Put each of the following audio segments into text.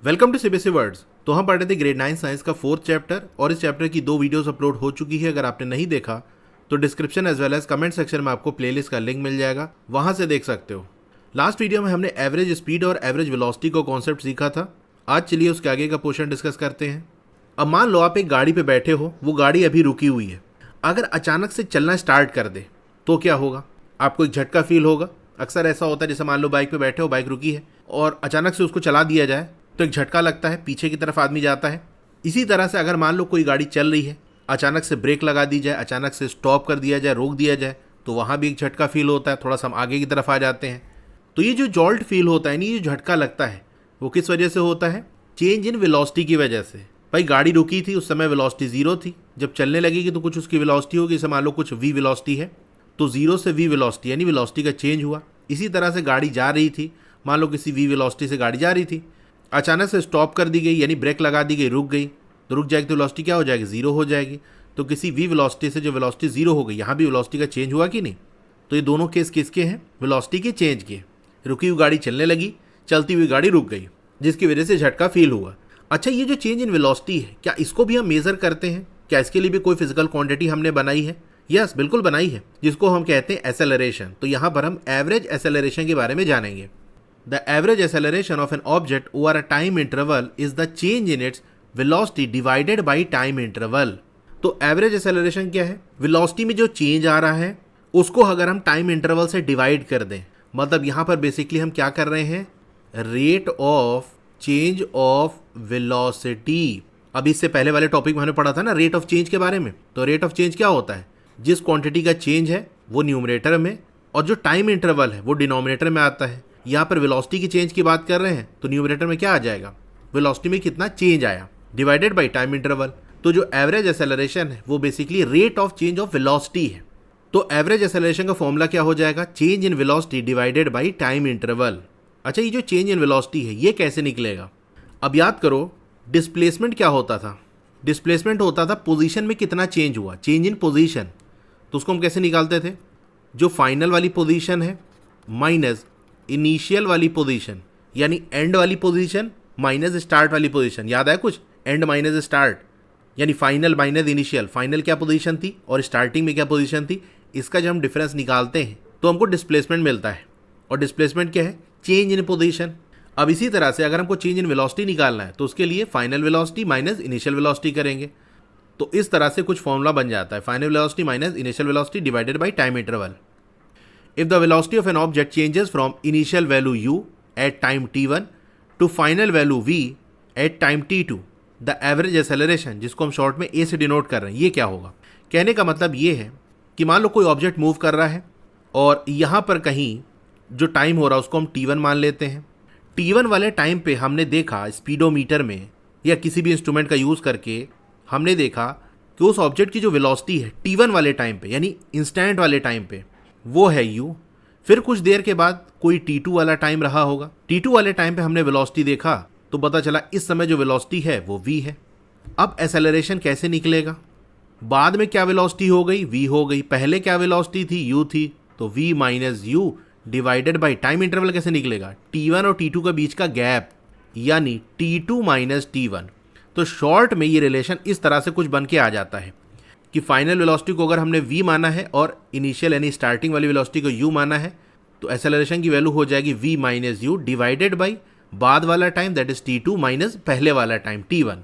Welcome to CBSE words. तो हम पढ़ रहे थे ग्रेड 9 साइंस का 4th चैप्टर और इस चैप्टर की 2 वीडियोस अपलोड हो चुकी है। अगर आपने नहीं देखा तो description as well as comment section में आपको प्लेलिस्ट का लिंक मिल जाएगा, वहां से देख सकते हो। लास्ट वीडियो में हमने एवरेज स्पीड और एवरेज वेलोसिटी को कॉन्सेप्ट सीखा था। आज चलिए उसके आगे का पोर्शन डिस्कस करते हैं। अब मान लो आप एक गाड़ी पे बैठे हो, वो गाड़ी अभी रुकी हुई है। अगर अचानक से चलना स्टार्ट कर दे तो क्या होगा? आपको एक झटका फील होगा। अक्सर ऐसा होता है, जैसे मान लो बाइक पे बैठे हो, बाइक रुकी है और अचानक से उसको चला दिया जाए तो एक झटका लगता है, पीछे की तरफ आदमी जाता है। इसी तरह से अगर मान लो कोई गाड़ी चल रही है, अचानक से ब्रेक लगा दी जाए, अचानक से स्टॉप कर दिया जाए, रोक दिया जाए, तो वहाँ भी एक झटका फील होता है, थोड़ा सा हम आगे की तरफ आ जाते हैं। तो ये जो जॉल्ट फील होता है, ये जो झटका लगता है, वो किस वजह से होता है? चेंज इन वेलोसिटी की वजह से। भाई गाड़ी रुकी थी, उस समय वेलोसिटी 0 थी, जब चलने लगेगी तो कुछ उसकी वेलोसिटी होगी। जैसे मान लो कुछ v वेलोसिटी है तो 0 से v वेलोसिटी यानी वेलोसिटी का चेंज हुआ। इसी तरह से गाड़ी जा रही थी, मान लो किसी v वेलोसिटी से गाड़ी जा रही थी, अचानक से स्टॉप कर दी गई यानी ब्रेक लगा दी गई, रुक गई, तो रुक जाएगी तो वेलोसिटी क्या हो जाएगी? 0 हो जाएगी। तो किसी v वेलोसिटी से जो वेलोसिटी 0 हो गई, यहाँ भी वेलोसिटी का चेंज हुआ कि नहीं? तो ये दोनों केस किसके हैं? वेलोसिटी के चेंज के। रुकी हुई गाड़ी चलने लगी, चलती हुई गाड़ी रुक गई, जिसकी वजह से झटका फील हुआ। अच्छा, ये जो चेंज इन वेलोसिटी है, क्या इसको भी हम मेजर करते हैं? क्या इसके लिए भी कोई फिजिकल क्वांटिटी हमने बनाई है? यस, बिल्कुल बनाई है, जिसको हम कहते हैं एसेलरेशन। तो यहाँ पर हम एवरेज एसेलरेशन के बारे में जानेंगे। The average acceleration of an object over a time interval is the change in its velocity divided by time interval. तो एवरेज एसेलरेशन क्या है? वेलोसिटी में जो चेंज आ रहा है उसको अगर हम टाइम इंटरवल से डिवाइड कर दें, मतलब यहाँ पर बेसिकली हम क्या कर रहे हैं? Rate of change of velocity. अब इससे पहले वाले टॉपिक में हमने पढ़ा था ना रेट ऑफ चेंज के बारे में। तो रेट ऑफ चेंज क्या होता है? जिस क्वांटिटी का चेंज है वो न्यूमरेटर में और जो टाइम इंटरवल है वो डिनोमिनेटर में आता है। यहाँ पर वेलोसिटी की चेंज की बात कर रहे हैं तो न्यूमरेटर में क्या आ जाएगा? वेलोसिटी में कितना चेंज आया डिवाइडेड बाई टाइम इंटरवल। तो जो एवरेज एसेलरेशन है वो basically rate of change of velocity है। तो एवरेज एसेलरेशन का फॉर्मूला क्या हो जाएगा? Change in velocity divided by time interval. अच्छा, ये जो चेंज इन वेलोसिटी है ये कैसे निकलेगा? अब याद करो, डिस्प्लेसमेंट क्या होता था? डिस्प्लेसमेंट होता था पोजीशन में कितना चेंज हुआ, चेंज इन पोजीशन। तो उसको हम कैसे निकालते थे? जो फाइनल वाली पोजीशन है माइनस इनिशियल वाली पोजीशन, यानी एंड वाली पोजीशन माइनस स्टार्ट वाली पोजीशन। याद है कुछ? एंड माइनस स्टार्ट यानी फाइनल माइनस इनिशियल। फाइनल क्या पोजीशन थी और स्टार्टिंग में क्या पोजीशन थी, इसका जब हम डिफरेंस निकालते हैं तो हमको डिस्प्लेसमेंट मिलता है। और डिस्प्लेसमेंट क्या है? Change in position. अब इसी तरह से अगर हमको चेंज इन वेलोसिटी निकालना है तो उसके लिए final velocity minus initial velocity करेंगे। तो इस तरह से कुछ फॉर्मूला बन जाता है, final velocity minus initial velocity divided by time interval. If the velocity of an object changes from initial value u at time t1 to final value v at time t2, the average acceleration, जिसको हम short में a से denote कर रहे हैं, ये क्या होगा? कहने का मतलब ये है कि मान लो कोई ऑब्जेक्ट मूव कर रहा है और यहाँ पर कहीं जो टाइम हो रहा है उसको हम t1 मान लेते हैं। t1 वाले टाइम पे हमने देखा स्पीडोमीटर में या किसी भी इंस्ट्रूमेंट का यूज़ करके हमने देखा कि उस ऑब्जेक्ट की जो वेलोसिटी है t1 वाले टाइम पे यानी इंस्टेंट वाले टाइम पे वो है u। फिर कुछ देर के बाद कोई t2 वाला टाइम रहा होगा। t2 वाले टाइम पे हमने वेलोसिटी देखा तो पता चला इस समय जो वेलोसिटी है वो v है। अब एसेलरेशन कैसे निकलेगा? बाद में क्या वेलोसिटी हो गई? v हो गई। पहले क्या वेलोसिटी थी? u थी। तो v minus u divided by time interval कैसे निकलेगा? t1 और t2 के बीच का गैप यानी t2 माइनस t1। तो शॉर्ट में ये रिलेशन इस तरह से कुछ बन के आ जाता है कि फाइनल वेलोसिटी को अगर हमने v माना है और इनिशियल यानी स्टार्टिंग वाली वेलोसिटी को u माना है तो एसेलरेशन की वैल्यू हो जाएगी v minus you divided by बाद वाला time that is t2 minus पहले वाला टाइम t1।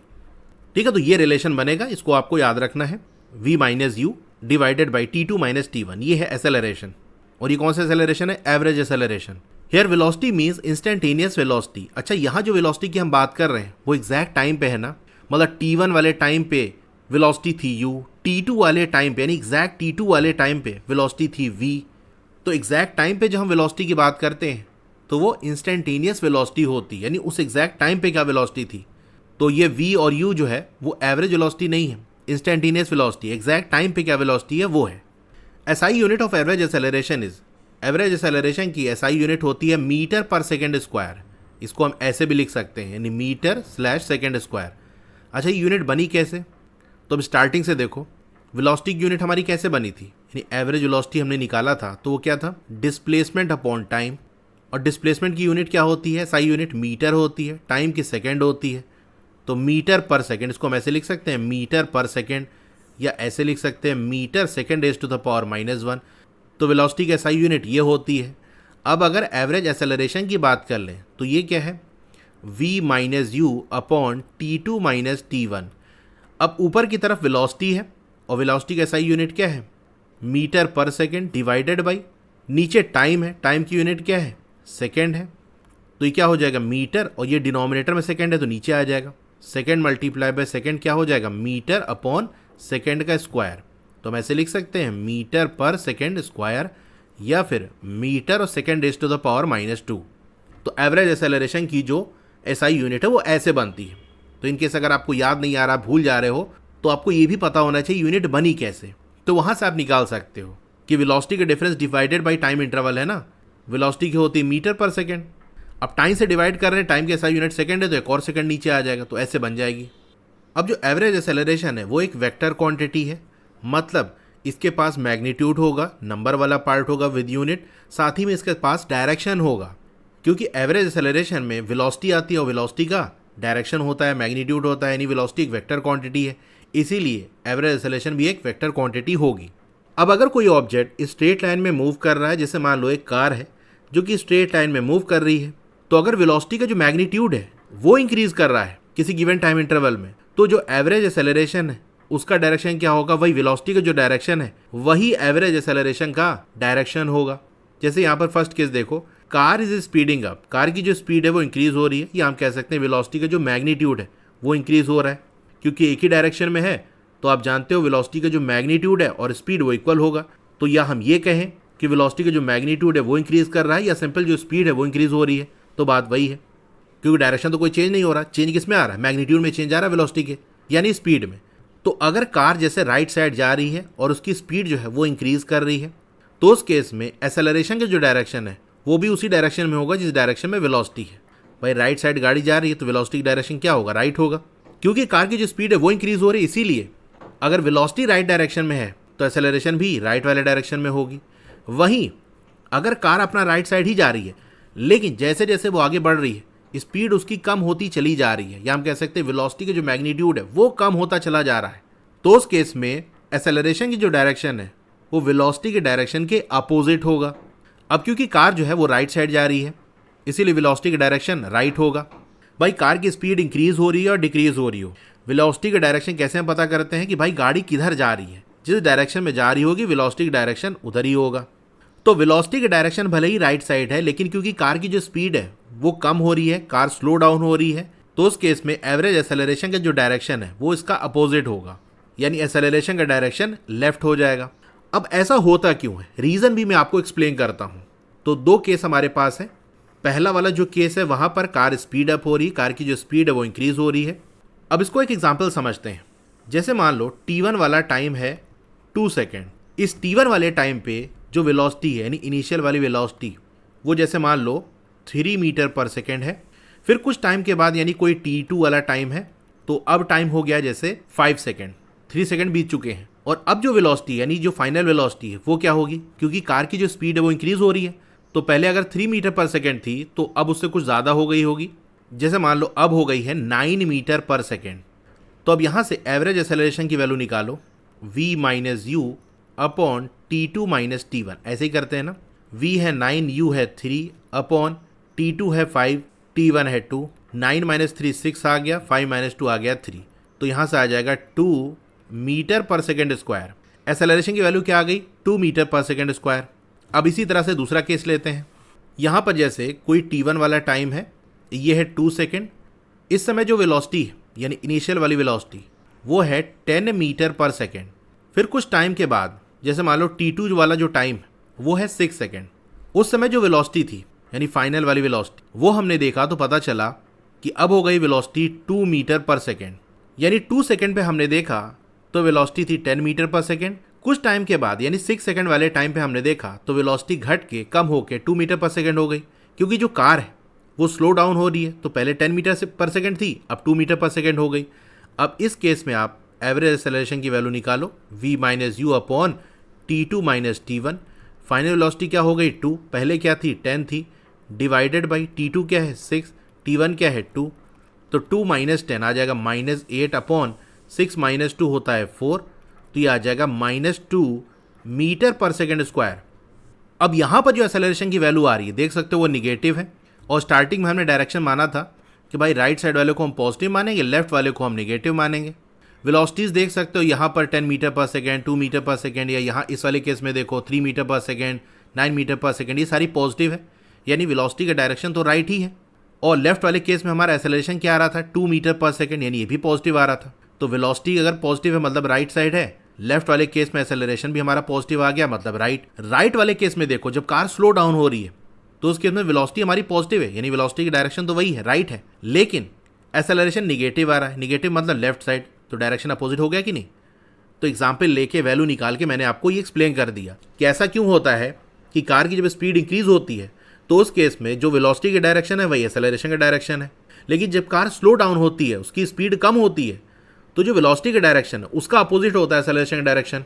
ठीक है, तो ये रिलेशन बनेगा, इसको आपको याद रखना है। v minus you divided by t2 minus t1, ये है एसेलरेशन। और ये कौन सा एसेलरेशन है? Average acceleration. Here velocity means instantaneous velocity. अच्छा, यहाँ जो वेलोसिटी की हम बात कर रहे हैं वो एग्जैक्ट टाइम पे है ना, मतलब t1 वाले टाइम पे वेलोसिटी थी u, t2 वाले टाइम पे यानी एग्जैक्ट t2 वाले टाइम पे वेलोसिटी थी v। तो एग्जैक्ट टाइम पे जब हम वेलोसिटी की बात करते हैं तो वो इंस्टेंटेनियस वेलोसिटी होती, यानी उस एग्जैक्ट टाइम पे क्या वेलोसिटी थी। तो ये v और u जो है वो एवरेज वेलोसिटी नहीं है, इंस्टेंटेनियस वेलोसिटी। एग्जैक्ट टाइम पे क्या वेलोसिटी है वो है। SI unit of average acceleration is, average acceleration की SI यूनिट होती है मीटर पर सेकेंड स्क्वायर। इसको हम ऐसे भी लिख सकते हैं यानी मीटर स्लैश सेकेंड स्क्वायर। अच्छा, ये यूनिट बनी कैसे? तो अब स्टार्टिंग से देखो, वेलोसिटी की यूनिट हमारी कैसे बनी थी, यानी एवरेज वेलोसिटी हमने निकाला था तो वो क्या था? Displacement upon time. और डिस्प्लेसमेंट की यूनिट क्या होती है, एसआई यूनिट मीटर होती है, टाइम की सेकेंड होती है। तो मीटर पर सेकेंड, इसको हम ऐसे लिख सकते हैं मीटर पर सेकेंड, या ऐसे लिख सकते हैं metre second raise to the power -1। तो वेलोसिटी की एसआई यूनिट ये होती है। अब अगर एवरेज एक्सेलरेशन की बात कर लें तो ये क्या है, v minus you upon T2 minus T1। अब ऊपर की तरफ वेलोसिटी है और वेलोसिटी का एसआई यूनिट क्या है, metre per second divided by, नीचे टाइम है, टाइम की यूनिट क्या है, सेकेंड है। तो ये क्या हो जाएगा, मीटर, और ये डिनोमिनेटर में सेकेंड है तो नीचे आ जाएगा, सेकेंड मल्टीप्लाई बाय सेकेंड क्या हो जाएगा, मीटर अपॉन सेकेंड का स्क्वायर। तो हम ऐसे लिख सकते हैं मीटर पर सेकेंड स्क्वायर, या फिर मीटर और second raise to the power -2। तो एवरेज एक्सेलरेशन की जो एसआई यूनिट है वो ऐसे बनती है। तो इनकेस अगर आपको याद नहीं आ रहा, भूल जा रहे हो, तो आपको ये भी पता होना चाहिए यूनिट बनी कैसे। तो वहाँ से आप निकाल सकते हो कि वेलोसिटी का difference divided by time interval है ना, वेलोसिटी की होती है मीटर पर सेकेंड। अब टाइम से डिवाइड कर रहे हैं, टाइम की एसआई यूनिट सेकेंड है तो एक और सेकेंड नीचे आ जाएगा, तो ऐसे बन जाएगी। अब जो एवरेज एक्सेलरेशन है वो एक वेक्टर क्वांटिटी है, मतलब इसके पास मैग्नीट्यूड होगा, नंबर वाला पार्ट होगा विद यूनिट, साथ ही में इसके पास डायरेक्शन होगा। क्योंकि एवरेज एक्सेलरेशन में वेलोसिटी आती है और वेलोसिटी का डायरेक्शन होता है, मैग्नीट्यूड होता है, यानी वेलोसिटी एक वेक्टर क्वांटिटी है, इसीलिए एवरेज एक्सेलरेशन भी एक वेक्टर क्वांटिटी होगी। अब अगर कोई ऑब्जेक्ट स्ट्रेट लाइन में मूव कर रहा है, जैसे मान लो एक कार है जो कि स्ट्रेट लाइन में मूव कर रही है, तो अगर वेलोसिटी का जो मैग्नीट्यूड है वो इंक्रीज कर रहा है किसी गिवन टाइम इंटरवल में, तो जो एवरेज एक्सेलरेशन है उसका डायरेक्शन क्या होगा, वही वेलोसिटी का जो डायरेक्शन है वही एवरेज एक्सेलरेशन का डायरेक्शन होगा। जैसे यहाँ पर फर्स्ट केस देखो, car is speeding up, car की जो स्पीड है वो इंक्रीज हो रही है, या हम कह सकते हैं वेलोसिटी का जो मैग्नीट्यूड है वो इंक्रीज हो रहा है, क्योंकि एक ही डायरेक्शन में है तो आप जानते हो वेलोसिटी का जो मैग्नीट्यूड है और स्पीड वो इक्वल होगा। तो या हम ये कहें कि वेलोसिटी का जो मैग्नीट्यूड है वो इंक्रीज कर रहा है, या सिंपल जो स्पीड है वो इंक्रीज हो रही है, तो बात वही है, क्योंकि डायरेक्शन तो कोई चेंज नहीं हो रहा, चेंज किस में आ रहा है, मैग्नीट्यूड में चेंज आ रहा है वेलोसिटी के, यानी स्पीड में। तो अगर कार जैसे राइट साइड जा रही है और उसकी स्पीड जो है वो इंक्रीज कर रही है, तो उस केस में एक्सेलरेशन का जो डायरेक्शन है वो भी उसी डायरेक्शन में होगा जिस डायरेक्शन में वेलोसिटी है। भाई राइट साइड गाड़ी जा रही है तो वेलोसिटी की डायरेक्शन क्या होगा, राइट होगा, क्योंकि कार की जो स्पीड है वो इंक्रीज हो रही है, इसीलिए अगर वेलोसिटी राइट डायरेक्शन में है तो एक्सेलरेशन भी राइट वाले डायरेक्शन में होगी। वहीं अगर कार अपना राइट साइड ही जा रही है, लेकिन जैसे जैसे वो आगे बढ़ रही है स्पीड उसकी कम होती चली जा रही है, या हम कह सकते हैं वेलोसिटी का जो मैग्नीट्यूड है वो कम होता चला जा रहा है, तो उस केस में एक्सेलरेशन की जो डायरेक्शन है वो वेलोसिटी के डायरेक्शन के अपोजिट होगा। अब क्योंकि कार जो है वो राइट साइड जा रही है, इसीलिए वेलोसिटी का डायरेक्शन राइट होगा। भाई कार की स्पीड इंक्रीज हो रही है और डिक्रीज हो रही हो, वेलोसिटी का डायरेक्शन कैसे हम पता करते हैं कि भाई गाड़ी किधर जा रही है, जिस डायरेक्शन में जा रही होगी वेलोसिटी का डायरेक्शन उधर ही होगा। तो वेलोसिटी का डायरेक्शन भले ही राइट साइड है, लेकिन क्योंकि कार की जो स्पीड है वो कम हो रही है, कार स्लो डाउन हो रही है, तो उस केस में एवरेज एक्सेलरेशन का जो डायरेक्शन है वो इसका अपोजिट होगा, यानी एक्सेलरेशन का डायरेक्शन लेफ्ट हो जाएगा। अब ऐसा होता क्यों है, रीज़न भी मैं आपको एक्सप्लेन करता हूँ। तो दो केस हमारे पास है। पहला वाला जो केस है वहाँ पर कार स्पीड अप हो रही है, कार की जो स्पीड है वो इंक्रीज हो रही है। अब इसको एक एग्जाम्पल समझते हैं। जैसे मान लो T1 वाला टाइम है 2 सेकेंड। इस T1 वाले टाइम पे जो वेलोसिटी है, यानी इनिशियल वाली वेलोसिटी, वो जैसे मान लो 3 मीटर पर सेकेंड है। फिर कुछ टाइम के बाद यानी कोई T2 वाला टाइम है, तो अब टाइम हो गया जैसे 5 सेकेंड, 3 सेकेंड बीत चुके हैं। और अब जो वेलोसिटी यानी जो फाइनल वेलोसिटी है वो क्या होगी, क्योंकि कार की जो स्पीड है वो इंक्रीज हो रही है, तो पहले अगर 3 मीटर पर सेकेंड थी तो अब उससे कुछ ज़्यादा हो गई होगी। जैसे मान लो अब हो गई है 9 मीटर पर सेकेंड। तो अब यहाँ से एवरेज एक्सेलरेशन की वैल्यू निकालो, v minus you upon T2 minus T1, ऐसे ही करते हैं ना। v है 9, u है 3 अपॉन T2 है 5, T1 है 2। 9 माइनस 3 6 आ गया, 5 माइनस 2 आ गया 3। तो यहाँ से आ जाएगा 2 metre per second square. Acceleration की वैल्यू क्या आ गई, 2 मीटर पर सेकेंड स्क्वायर। अब इसी तरह से दूसरा केस लेते हैं। यहाँ पर जैसे कोई T1 वाला टाइम है, ये है 2 सेकेंड। इस समय जो वेलोसिटी है यानी इनिशियल वाली वेलोसिटी वो है 10 मीटर पर सेकेंड। फिर कुछ टाइम के बाद जैसे मान लो T2 वाला जो टाइम है वो है 6 सेकेंड। उस समय जो वेलोसिटी थी यानी फाइनल वाली वेलोसिटी वो हमने देखा तो पता चला कि अब हो गई वेलोसिटी 2 मीटर पर सेकेंड। यानी 2 सेकेंड पे हमने देखा तो वेलोसिटी थी 10 मीटर पर सेकेंड। कुछ टाइम के बाद यानी 6 सेकेंड वाले टाइम पे हमने देखा तो वेलोसिटी घट के कम होके 2 मीटर पर सेकेंड हो गई, क्योंकि जो कार है वो स्लो डाउन हो रही है। तो पहले 10 मीटर पर सेकेंड थी, अब 2 मीटर पर सेकेंड हो गई। अब इस केस में आप एवरेज एक्सेलरेशन की वैल्यू निकालो, v minus you upon T2 minus T1। Final velocity क्या हो गई 2, पहले क्या थी 10 थी, डिवाइडेड बाई T2 क्या है 6, T1 क्या है 2, तो 2 माइनस 10 आ जाएगा -8 अपॉन 6 माइनस 2 होता है 4, तो ये आ जाएगा -2 मीटर पर सेकेंड स्क्वायर। अब यहाँ पर जो एक्सेलरेशन की वैल्यू आ रही है देख सकते हो वो निगेटिव है, और स्टार्टिंग में हमने डायरेक्शन माना था कि भाई राइट साइड वाले को हम पॉजिटिव मानेंगे, लेफ्ट वाले को हम निगेटिव मानेंगे। वेलोसिटीज़ देख सकते हो यहाँ पर 10 metre per second, 2 metre per second, या यहाँ इस वाले केस में देखो 3 metre per second, 9 metre per second, ये सारी पॉजिटिव है, यानी वेलोसिटी का डायरेक्शन तो राइट ही है। और लेफ्ट वाले केस में हमारा एक्सेलरेशन क्या आ रहा था 2 मीटर पर सेकेंड, यानी ये भी पॉजिटिव आ रहा था। तो वेलोसिटी अगर पॉजिटिव है मतलब राइट साइड है, लेफ्ट वाले केस में एक्सेलरेशन भी हमारा पॉजिटिव आ गया मतलब राइट वाले केस में देखो जब कार स्लो डाउन हो रही है तो उस केस में वेलोसिटी हमारी पॉजिटिव है, यानी वेलोसिटी की डायरेक्शन तो वही है, राइट है, लेकिन एक्सेलरेशन निगेटिव आ रहा है, निगेटिव मतलब लेफ्ट साइड, तो डायरेक्शन अपोजिट हो गया कि नहीं। तो एग्जाम्पल लेके वैल्यू निकाल के मैंने आपको ये एक्सप्लेन कर दिया कि ऐसा क्यों होता है कि कार की जब स्पीड इंक्रीज होती है तो उस केस में जो वेलोसिटी की डायरेक्शन है वही एक्सेलरेशन का डायरेक्शन है, लेकिन जब कार स्लो डाउन होती है उसकी स्पीड कम होती है तो जो वेलोसिटी का डायरेक्शन है उसका अपोजिट होता है एक्सेलरेशन का डायरेक्शन।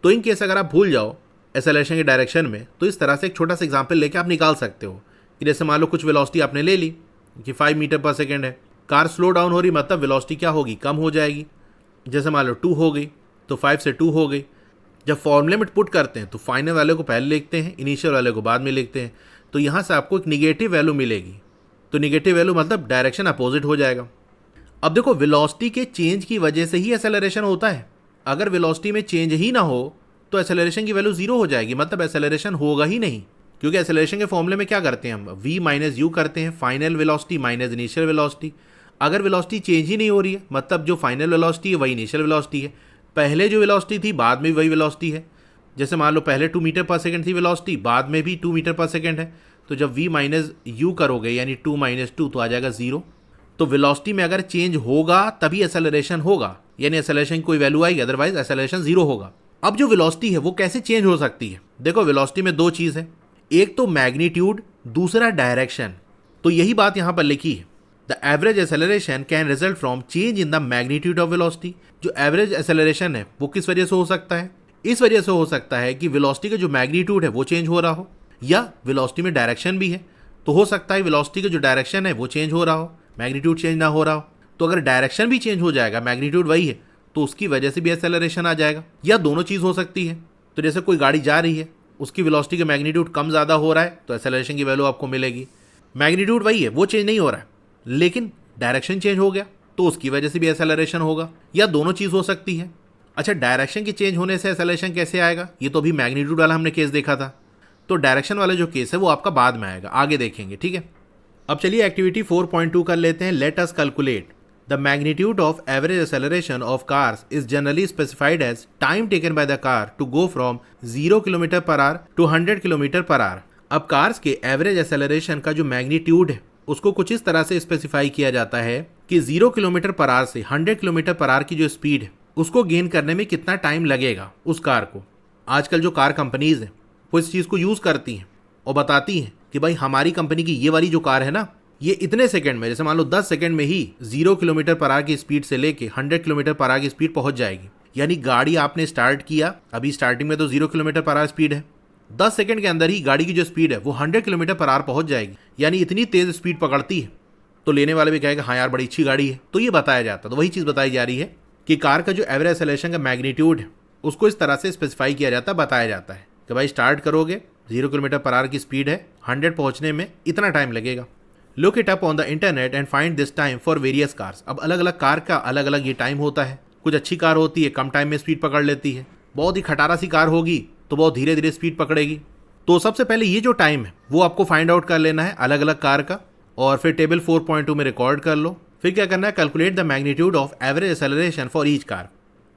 तो इन केस अगर आप भूल जाओ एक्सेलरेशन के डायरेक्शन में तो इस तरह से एक छोटा सा एग्जाम्पल लेके आप निकाल सकते हो कि जैसे मान लो कुछ वेलोसिटी आपने ले ली कि 5 मीटर पर सेकेंड है, कार स्लो डाउन हो रही मतलब वेलोसिटी क्या होगी कम हो जाएगी, जैसे मान लो 2 हो गई तो 5 से 2 हो गई। जब फॉर्मूले में पुट करते हैं तो फाइनल वाले को पहले लिखते हैं, इनिशियल वाले को बाद में लिखते हैं, तो यहाँ से आपको एक निगेटिव वैल्यू मिलेगी, तो निगेटिव वैल्यू मतलब डायरेक्शन अपोजिट हो जाएगा। अब देखो वेलोसिटी के चेंज की वजह से ही एक्सेलरेशन होता है, अगर वेलोसिटी में चेंज ही ना हो तो एक्सेलरेशन की वैल्यू 0 हो जाएगी, मतलब एक्सेलरेशन होगा ही नहीं, क्योंकि एक्सेलरेशन के फॉर्मूले में क्या करते हैं हम v माइनस यू करते हैं, final velocity minus initial velocity. अगर वेलोसिटी चेंज ही नहीं हो रही है मतलब जो फाइनल वेलोसिटी है वही इनिशियल वेलोसिटी है, पहले जो वेलोसिटी थी बाद में वही वेलोसिटी है। जैसे मान लो पहले 2 मीटर पर सेकेंड थी वेलोसिटी, बाद में भी 2 मीटर पर सेकेंड है, तो जब v माइनस यू करोगे यानी 2 माइनस 2 तो आ जाएगा 0। तो वेलोसिटी में अगर चेंज होगा तभी एक्सेलरेशन होगा, यानी एक्सेलरेशन की कोई वैल्यू आएगी, अदरवाइज एक्सेलरेशन 0 होगा। अब जो वेलोसिटी है वो कैसे चेंज हो सकती है, देखो वेलोसिटी में 2 चीज़ है, एक तो मैग्नीट्यूड, दूसरा डायरेक्शन। तो यही बात यहाँ पर लिखी है, the average acceleration can result from change in the magnitude of velocity. जो एवरेज एक्सेलरेशन है वो किस वजह से हो सकता है, इस वजह से हो सकता है कि वेलोसिटी का जो मैग्नीट्यूड है वो चेंज हो रहा हो, या वेलोसिटी में डायरेक्शन भी है तो हो सकता है वेलोसिटी का जो डायरेक्शन है वो चेंज हो रहा हो, मैग्नीट्यूड चेंज ना हो रहा हो। तो अगर डायरेक्शन भी चेंज हो जाएगा, मैग्नीट्यूड वही है, तो उसकी वजह से भी एक्सेलरेशन आ जाएगा, या दोनों चीज़ हो सकती है। तो जैसे कोई गाड़ी जा रही है उसकी वेलोसिटी का मैग्नीट्यूड कम ज़्यादा हो रहा है तो एक्सेलरेशन की वैल्यू आपको मिलेगी, मैग्नीट्यूड वही है वो चेंज नहीं हो रहा है लेकिन डायरेक्शन चेंज हो गया तो उसकी वजह से भी एक्सेलरेशन होगा, या दोनों चीज़ हो सकती है। अच्छा, डायरेक्शन के चेंज होने से एक्सेलरेशन कैसे आएगा, ये तो अभी मैग्नीट्यूड वाला हमने केस देखा था, तो डायरेक्शन वाला जो केस है वो आपका बाद में आएगा, आगे देखेंगे, ठीक है। अब चलिए एक्टिविटी 4.2 कर लेते हैं। Let us calculate the magnitude of average acceleration of cars is generally specified as time taken by the car to go from 0 kilometre per hour to 100 kilometre per hour. अब कार्स के average acceleration का जो magnitude है उसको कुछ इस तरह से स्पेसिफाई किया जाता है कि 0 किलोमीटर पर आवर से 100 किलोमीटर पर आवर की जो स्पीड है उसको गेन करने में कितना टाइम लगेगा उस कार को। आजकल जो कार कंपनीज हैं वो इस चीज़ को यूज़ करती हैं और बताती हैं कि भाई हमारी कंपनी की ये वाली जो कार है ना, ये इतने सेकंड में, जैसे मान लो 10 सेकंड में ही 0 किलोमीटर पर आवर की स्पीड से लेके 100 किलोमीटर पर आवर की स्पीड पहुंच जाएगी। यानी गाड़ी आपने स्टार्ट किया, अभी स्टार्टिंग में तो 0 किलोमीटर पर आवर स्पीड है, 10 सेकंड के अंदर ही गाड़ी की जो स्पीड है वो 100 किलोमीटर पर आवर पहुंच जाएगी, यानी इतनी तेज़ स्पीड पकड़ती है। तो लेने वाले भी कहेगा हाँ यार बड़ी अच्छी गाड़ी है, तो ये बताया जाता है। तो वही चीज़ बताई जा रही है कि कार का जो एवरेज एक्सेलरेशन का मैग्नीट्यूड है उसको इस तरह से स्पेसिफाई किया जाता है, बताया जाता है कि भाई स्टार्ट करोगे 0 किलोमीटर पर आवर की स्पीड है, 100 पहुंचने में इतना टाइम लगेगा। Look it up on the internet and find this time for various cars. अब अलग अलग कार का अलग अलग ये टाइम होता है, कुछ अच्छी कार होती है कम टाइम में स्पीड पकड़ लेती है, बहुत ही खटारा सी कार होगी तो बहुत धीरे धीरे स्पीड पकड़ेगी। तो सबसे पहले ये जो टाइम है वो आपको फाइंड आउट कर लेना है अलग अलग कार का, और फिर टेबल 4.2 में रिकॉर्ड कर लो। फिर क्या करना है, calculate the magnitude of average acceleration for each car.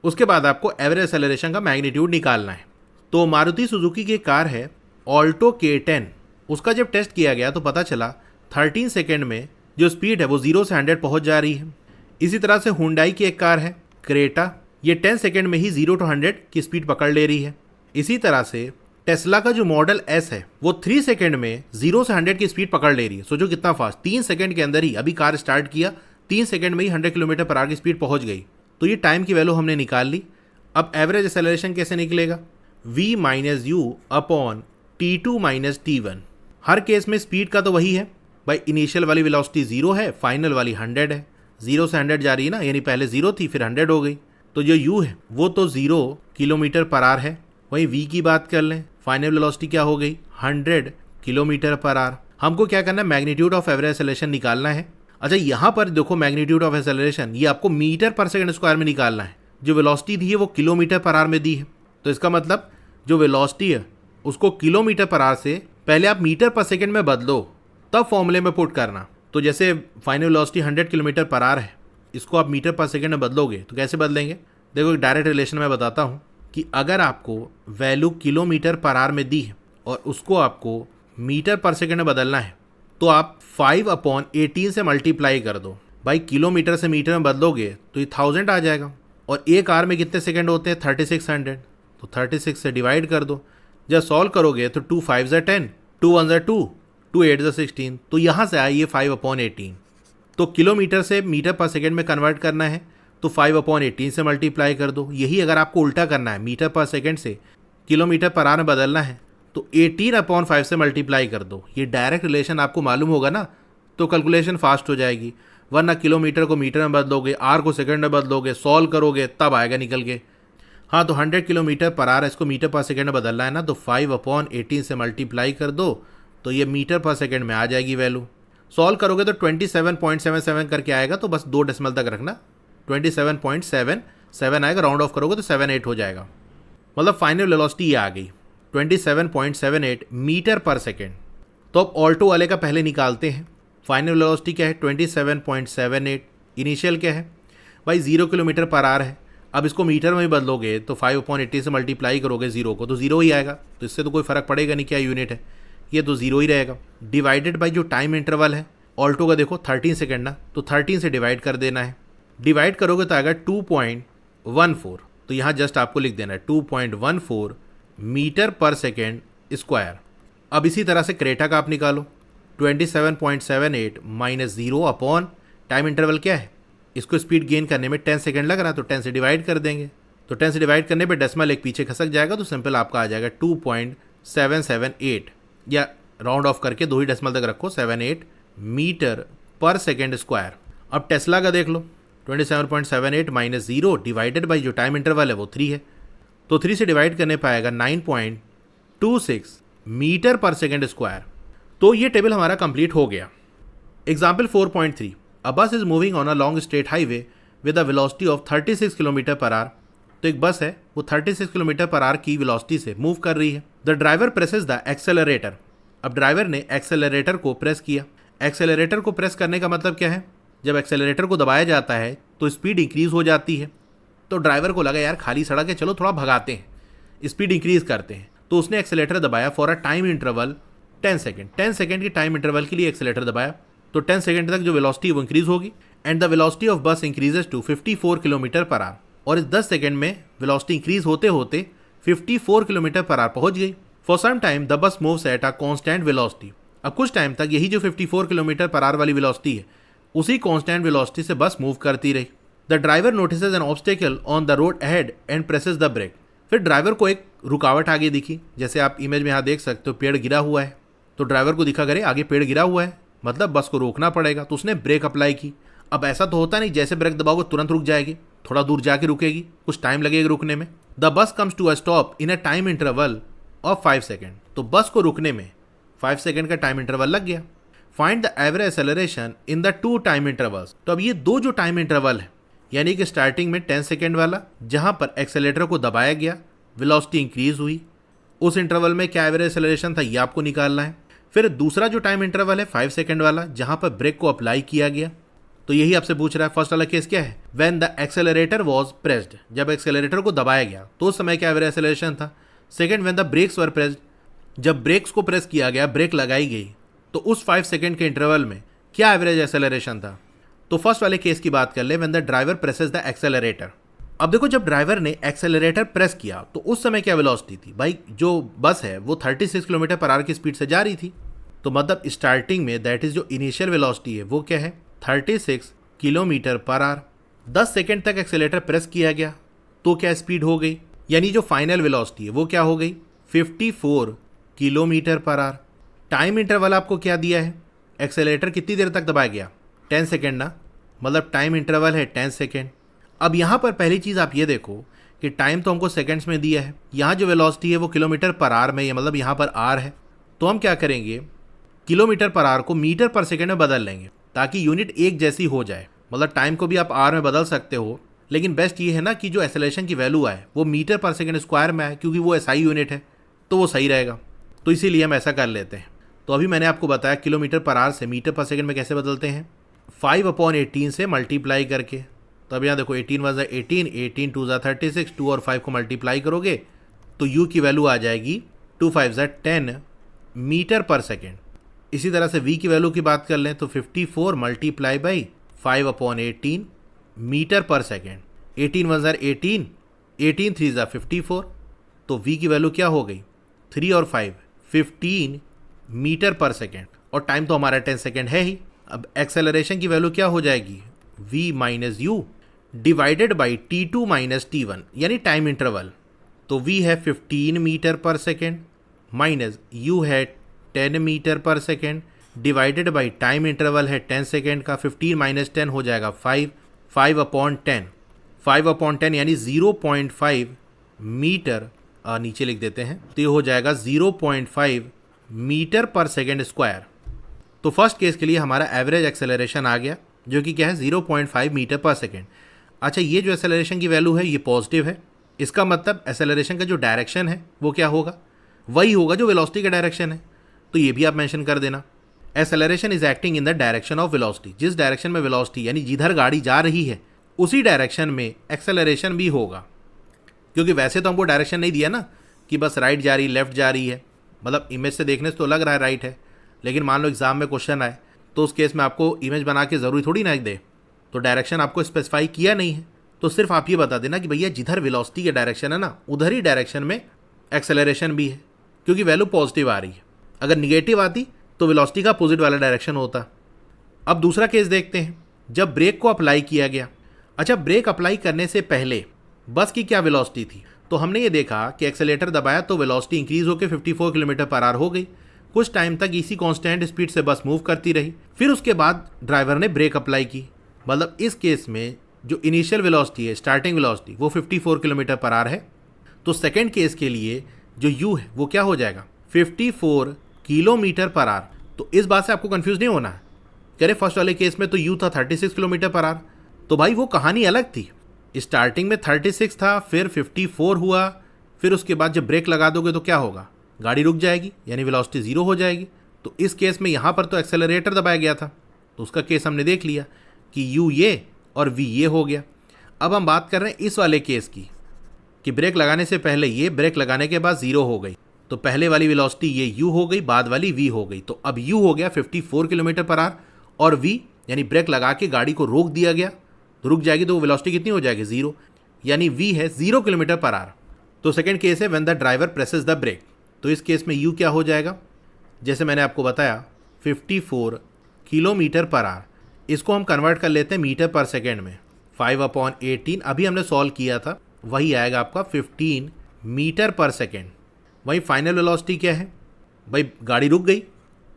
उसके बाद आपको एवरेज एक्सेलरेशन का मैग्नीट्यूड निकालना है। तो मारुति सुजुकी की कार है ऑल्टो K10, उसका जब टेस्ट किया गया तो पता चला 13 सेकेंड में जो स्पीड है वो 0 से 100 पहुंच जा रही है। इसी तरह से हुंडई की एक कार है क्रेटा, ये 10 सेकेंड में ही 0 to 100 की स्पीड पकड़ ले रही है। इसी तरह से टेस्ला का जो मॉडल S है वो 3 सेकेंड में 0 से 100 की स्पीड पकड़ ले रही है। सोचो कितना फास्ट, 3 सेकेंड के अंदर ही, अभी कार स्टार्ट किया 3 सेकेंड में ही 100 किलोमीटर पर आवर की स्पीड पहुंच गई। तो ये टाइम की वैल्यू हमने निकाल ली। अब एवरेज एक्सेलरेशन कैसे निकलेगा, v minus you upon T2 minus T1। Her case में स्पीड का तो वही है भाई, इनिशियल वाली वेलोसिटी 0 है, फाइनल वाली 100 है। 0 से 100 जा रही है ना, यानी पहले 0 थी फिर 100 हो गई। तो जो u है वो तो 0 किलोमीटर पर आवर है। वहीं v की बात कर लें, फाइनल वेलोसिटी क्या हो गई 100 किलोमीटर पर आवर। हमको क्या करना है, मैग्नीट्यूड ऑफ एवरेज एक्सेलरेशन निकालना है। अच्छा यहाँ पर देखो मैग्नीट्यूड ऑफ एक्सेलरेशन ये आपको मीटर पर सेकंड स्क्वायर में निकालना है। जो वेलोसिटी दी है वो किलोमीटर पर आवर में दी है, तो इसका मतलब जो वेलोसिटी है उसको किलोमीटर पर आवर से पहले आप मीटर पर सेकंड में बदलो, तब फॉर्मूले में पुट करना। तो जैसे final velocity 100 kilometre per our है, इसको आप मीटर पर सेकंड में बदलोगे तो कैसे बदलेंगे, देखो एक डायरेक्ट रिलेशन में बताता हूँ कि अगर आपको वैल्यू किलोमीटर पर आवर में दी है और उसको आपको मीटर पर सेकंड में बदलना है, तो आप 5/18 से मल्टीप्लाई कर दो। भाई किलोमीटर से मीटर में बदलोगे तो ये 1000 आ जाएगा, और एक आवर में कितने सेकंड होते हैं 3600, तो 36 से डिवाइड कर दो। जब सॉल्व करोगे तो 2 5 ज़ा 10, 2 1 ज़ा 2, 2 8 ज़ा 16, तो यहाँ से आई ये 5/18। तो किलोमीटर से मीटर पर सेकंड में कन्वर्ट करना है तो 5/18 से मल्टीप्लाई कर दो। यही अगर आपको उल्टा करना है, मीटर पर सेकंड से किलोमीटर पर आवर में बदलना है तो 18/5 से मल्टीप्लाई कर दो। ये डायरेक्ट रिलेशन आपको मालूम होगा ना, तो कैलकुलेशन फास्ट हो जाएगी। वरना किलोमीटर को मीटर में बदलोगे, आर को सेकंड में बदलोगे, सॉल्व करोगे तब आएगा निकल के। हाँ, तो 100 किलोमीटर पर आवर इसको मीटर पर सेकंड में बदलना है ना, तो 5/18 से मल्टीप्लाई कर दो तो ये मीटर पर सेकंड में आ जाएगी वैल्यू। सॉल्व करोगे तो 27.77 करके आएगा, तो बस 2 डेसिमल तक रखना, 27.77 आएगा। राउंड ऑफ करोगे तो 78 हो जाएगा। मतलब फाइनल वेलोसिटी ये आ गई 27.78 मीटर पर सेकेंड। तो अब ऑल्टो वाले का पहले निकालते हैं। फाइनल वेलोसिटी क्या है 27.78, इनिशियल क्या है भाई 0 किलोमीटर पर आवर है। अब इसको मीटर में ही बदलोगे तो 5/80 से मल्टीप्लाई करोगे 0 को तो 0 ही आएगा, तो इससे तो कोई फ़र्क पड़ेगा नहीं क्या यूनिट है, ये तो 0 ही रहेगा। डिवाइडेड बाई जो टाइम इंटरवल है ऑल्टो का देखो 13 सेकेंड ना, तो 13 से डिवाइड कर देना है। डिवाइड करोगे तो आएगा 2.14, तो यहाँ जस्ट आपको लिख देना है 2.14 मीटर पर सेकेंड स्क्वायर। अब इसी तरह से क्रेटा का आप निकालो, 27.78 माइनस 0 अपॉन टाइम इंटरवल क्या है, इसको स्पीड गेन करने में 10 सेकेंड लग रहा है तो 10 से डिवाइड कर देंगे। तो 10 से डिवाइड करने पे डेसिमल एक पीछे खसक जाएगा, तो सिंपल आपका आ जाएगा 2.778, या राउंड ऑफ करके 2 ही डेसिमल तक रखो 78 मीटर पर सेकेंड स्क्वायर। अब टेस्ला का देख लो, 27.78 माइनस 0 डिवाइडेड बाई जो टाइम इंटरवल है वो 3 है, तो 3 से डिवाइड करने पाएगा 9.26 मीटर पर सेकेंड स्क्वायर। तो ये टेबल हमारा कंप्लीट हो गया। एग्जाम्पल 4.3, अ बस is moving on a long straight highway with a velocity of 36 kilometre per hour. तो एक बस है वो 36 किलोमीटर पर आवर की वेलोसिटी से मूव कर रही है। The driver presses the accelerator. अब ड्राइवर ने एक्सेलरेटर को प्रेस किया। एक्सेलरेटर को प्रेस करने का मतलब क्या है, जब एक्सेलरेटर को दबाया जाता है तो स्पीड इंक्रीज हो जाती है। तो ड्राइवर को लगा यार खाली सड़क है, चलो थोड़ा भगाते हैं, स्पीड इंक्रीज करते हैं। तो उसने एक्सेलेरेटर दबाया for a time interval 10 second. 10 second की टाइम इंटरवल के लिए एक्सेलेरेटर दबाया, तो 10 सेकेंड तक जो वेलोसिटी है वो इंक्रीज होगी, and the velocity of bus increases to 54 kilometre per hour. और इस 10 सेकेंड में वेलोसिटी इंक्रीज होते होते 54 किलोमीटर पर आवर पहुंच गई। For some time the bus moves at a constant velocity. अब कुछ टाइम तक यही जो 54 किलोमीटर पर आवर वाली वेलोसिटी है उसी कांस्टेंट वेलोसिटी से बस मूव करती रही। The driver notices an obstacle on the road ahead and presses the brake. फिर ड्राइवर को एक रुकावट आगे दिखी, जैसे आप इमेज में यहाँ देख सकते हो पेड़ गिरा हुआ है, तो ड्राइवर को दिखा करे आगे पेड़ गिरा हुआ है, मतलब बस को रोकना पड़ेगा, तो उसने ब्रेक अप्लाई की। अब ऐसा तो होता नहीं जैसे ब्रेक दबाओगे तुरंत रुक जाएगी, थोड़ा दूर जाके रुकेगी, कुछ टाइम लगेगा रुकने में। The bus comes to a stop in a time interval of 5 second. तो बस को रुकने में 5 सेकेंड का टाइम इंटरवल लग गया। Find the average acceleration in the 2 time intervals. तो अब ये 2 जो टाइम इंटरवल है, यानी कि स्टार्टिंग में 10 सेकेंड वाला जहां पर एक्सेलेरेटर को दबाया गया, वेलोसिटी इंक्रीज हुई, उस इंटरवल में क्या एवरेज एक्सेलरेशन था ये आपको निकालना है। फिर दूसरा जो टाइम इंटरवल है 5 सेकेंड वाला जहां पर ब्रेक को अप्लाई किया गया, तो यही आपसे पूछ रहा है। फर्स्ट वाला केस क्या है, when the accelerator was pressed, जब एक्सेलरेटर को दबाया गया तो उस समय क्या एवरेज एक्सेलरेशन था। Second, when the brakes were pressed, जब ब्रेक्स को प्रेस किया गया, ब्रेक लगाई गई, तो उस 5 सेकेंड के इंटरवल में क्या एवरेज एक्सेलरेशन था। तो फर्स्ट वाले केस की बात कर ले, when the driver presses the accelerator. अब देखो जब ड्राइवर ने एक्सेलरेटर प्रेस किया तो उस समय क्या वेलोसिटी थी भाई, जो बस है वो 36 किलोमीटर पर आवर की स्पीड से जा रही थी, तो मतलब स्टार्टिंग में दैट इज जो इनिशियल वेलोसिटी है वो क्या है 36 किलोमीटर पर आवर। 10 सेकेंड तक एक्सेलरेटर प्रेस किया गया तो क्या स्पीड हो गई, यानी जो फाइनल वेलोसिटी है वो क्या हो गई 54 kilometre per our. Time interval आपको क्या दिया है, एक्सेलेरेटर कितनी देर तक दबाया गया, 10 सेकेंड ना, मतलब टाइम इंटरवल है 10 सेकेंड। अब यहाँ पर पहली चीज़ आप ये देखो कि टाइम तो हमको सेकेंड्स में दिया है, यहाँ जो वेलोसिटी है वो किलोमीटर पर आवर में है, मतलब यहाँ पर आर है। तो हम क्या करेंगे, किलोमीटर पर आवर को मीटर पर सेकेंड में बदल लेंगे ताकि यूनिट एक जैसी हो जाए। मतलब टाइम को भी आप आर में बदल सकते हो, लेकिन बेस्ट ये है ना कि जो एक्सेलरेशन की वैल्यू आए वो मीटर पर सेकेंड स्क्वायर में आए, क्योंकि वो एसआई यूनिट है तो वो सही रहेगा। तो इसीलिए हम ऐसा कर लेते हैं। तो अभी मैंने आपको बताया किलोमीटर पर आवर से मीटर पर सेकेंड में कैसे बदलते हैं, 5/18 से मल्टीप्लाई करके। तो अब यहाँ देखो 18 × 18, 18 × 2 = 36, 2 और 5 को मल्टीप्लाई करोगे तो u की वैल्यू आ जाएगी 2 × 5 = 10 मीटर पर सेकेंड। इसी तरह से v की वैल्यू की बात कर लें तो 54 multiply by 5/18 metre per second. 18 × 1 = 18, 18 × 3 = 54, तो v की वैल्यू क्या हो गई, 3 और 5 15 मीटर पर सेकेंड, और टाइम तो हमारा 10 सेकेंड है ही। अब एक्सेलरेशन की वैल्यू क्या हो जाएगी, v - u divided by t2 - t1 यानी टाइम इंटरवल। तो v है 15 metre per second minus u है 10 metre per second divided by time interval है 10 सेकेंड का। 15 - 10 हो जाएगा 5, 5/10, 5/10 यानी 0.5 मीटर, नीचे लिख देते हैं तो ये हो जाएगा 0.5 मीटर पर सेकेंड स्क्वायर। तो फर्स्ट केस के लिए हमारा एवरेज एक्सेलरेशन आ गया जो कि क्या है 0.5 मीटर पर सेकेंड। अच्छा, ये जो एक्सेलरेशन की वैल्यू है ये पॉजिटिव है, इसका मतलब एक्सेलरेशन का जो डायरेक्शन है वो क्या होगा, वही होगा जो वेलोसिटी का डायरेक्शन है। तो ये भी आप मेंशन कर देना, acceleration is acting in the direction of velocity. जिस डायरेक्शन में वेलोसिटी यानी जिधर गाड़ी जा रही है उसी डायरेक्शन में एक्सेलरेशन भी होगा। क्योंकि वैसे तो हमको डायरेक्शन नहीं दिया ना कि बस राइट जा रही लेफ्ट जा रही है, मतलब इमेज से देखने से तो लग रहा है राइट है, लेकिन मान लो एग्जाम में क्वेश्चन आए तो उस केस में आपको इमेज बना के ज़रूरी थोड़ी ना दे, तो डायरेक्शन आपको स्पेसिफाई किया नहीं है। तो सिर्फ आप ये बता देना कि भैया जिधर वेलोसिटी का डायरेक्शन है ना उधर ही डायरेक्शन में एक्सेलरेशन भी है, क्योंकि वैल्यू पॉजिटिव आ रही है। अगर निगेटिव आती तो वेलोसिटी का अपोजिट वाला डायरेक्शन होता। अब दूसरा केस देखते हैं, जब ब्रेक को अप्लाई किया गया। अच्छा, ब्रेक अप्लाई करने से पहले बस की क्या वेलोसिटी थी, तो हमने ये देखा कि एक्सेलेरेटर दबाया तो वेलोसिटी इंक्रीज होकर 54 किलोमीटर पर आवर हो गई। कुछ टाइम तक इसी कांस्टेंट स्पीड से बस मूव करती रही, फिर उसके बाद ड्राइवर ने ब्रेक अप्लाई की। मतलब इस केस में जो इनिशियल वेलोसिटी है, स्टार्टिंग वेलोसिटी, वो 54 किलोमीटर पर आवर है। तो सेकेंड केस के लिए जो u है वो क्या हो जाएगा, 54 किलोमीटर पर आवर। तो इस बात से आपको कंफ्यूज नहीं होना है, कह रहे फर्स्ट वाले केस में तो u था 36 किलोमीटर पर आवर, तो भाई वो कहानी अलग थी। स्टार्टिंग में 36 था, फिर 54 हुआ, फिर उसके बाद जब ब्रेक लगा दोगे तो क्या होगा, गाड़ी रुक जाएगी यानी वेलोसिटी 0 हो जाएगी। तो इस केस में यहाँ पर तो एक्सेलरेटर दबाया गया था, तो उसका केस हमने देख लिया कि u ये और v ये हो गया। अब हम बात कर रहे हैं इस वाले केस की कि ब्रेक लगाने से पहले ये, ब्रेक लगाने के बाद 0 हो गई, तो पहले वाली वेलोसिटी ये u हो गई, बाद वाली v हो गई। तो अब u हो गया 54 किलोमीटर पर आवर और v यानी ब्रेक लगा के गाड़ी को रोक दिया गया, तो रुक जाएगी तो वेलोसिटी कितनी हो जाएगी, 0, यानी v है 0 किलोमीटर पर आवर। तो सेकंड केस है when the driver presses the brake. तो इस केस में u क्या हो जाएगा, जैसे मैंने आपको बताया 54 किलोमीटर पर आवर, इसको हम कन्वर्ट कर लेते हैं मीटर पर सेकेंड में। 5/18 अभी हमने सॉल्व किया था, वही आएगा आपका 15 मीटर पर सेकेंड। वही फाइनल वेलोसिटी क्या है भाई, गाड़ी रुक गई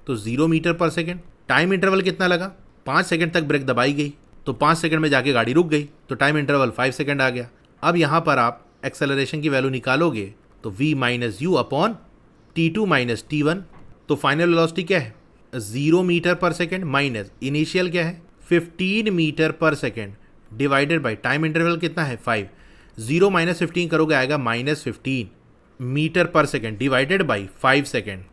तो 0 metre per second. Time interval कितना लगा, 5 सेकेंड तक ब्रेक दबाई गई, तो 5 सेकेंड में जाके गाड़ी रुक गई, तो टाइम इंटरवल 5 सेकेंड आ गया। अब यहाँ पर आप एक्सेलरेशन की वैल्यू निकालोगे तो v - u upon t2 - t1। तो फाइनल वेलोसिटी क्या है, 0 metre per second minus initial क्या है 15 metre per second divided by time interval कितना है 5। 0 - 15 करोगे आएगा -15 metre per second divided by 5 second.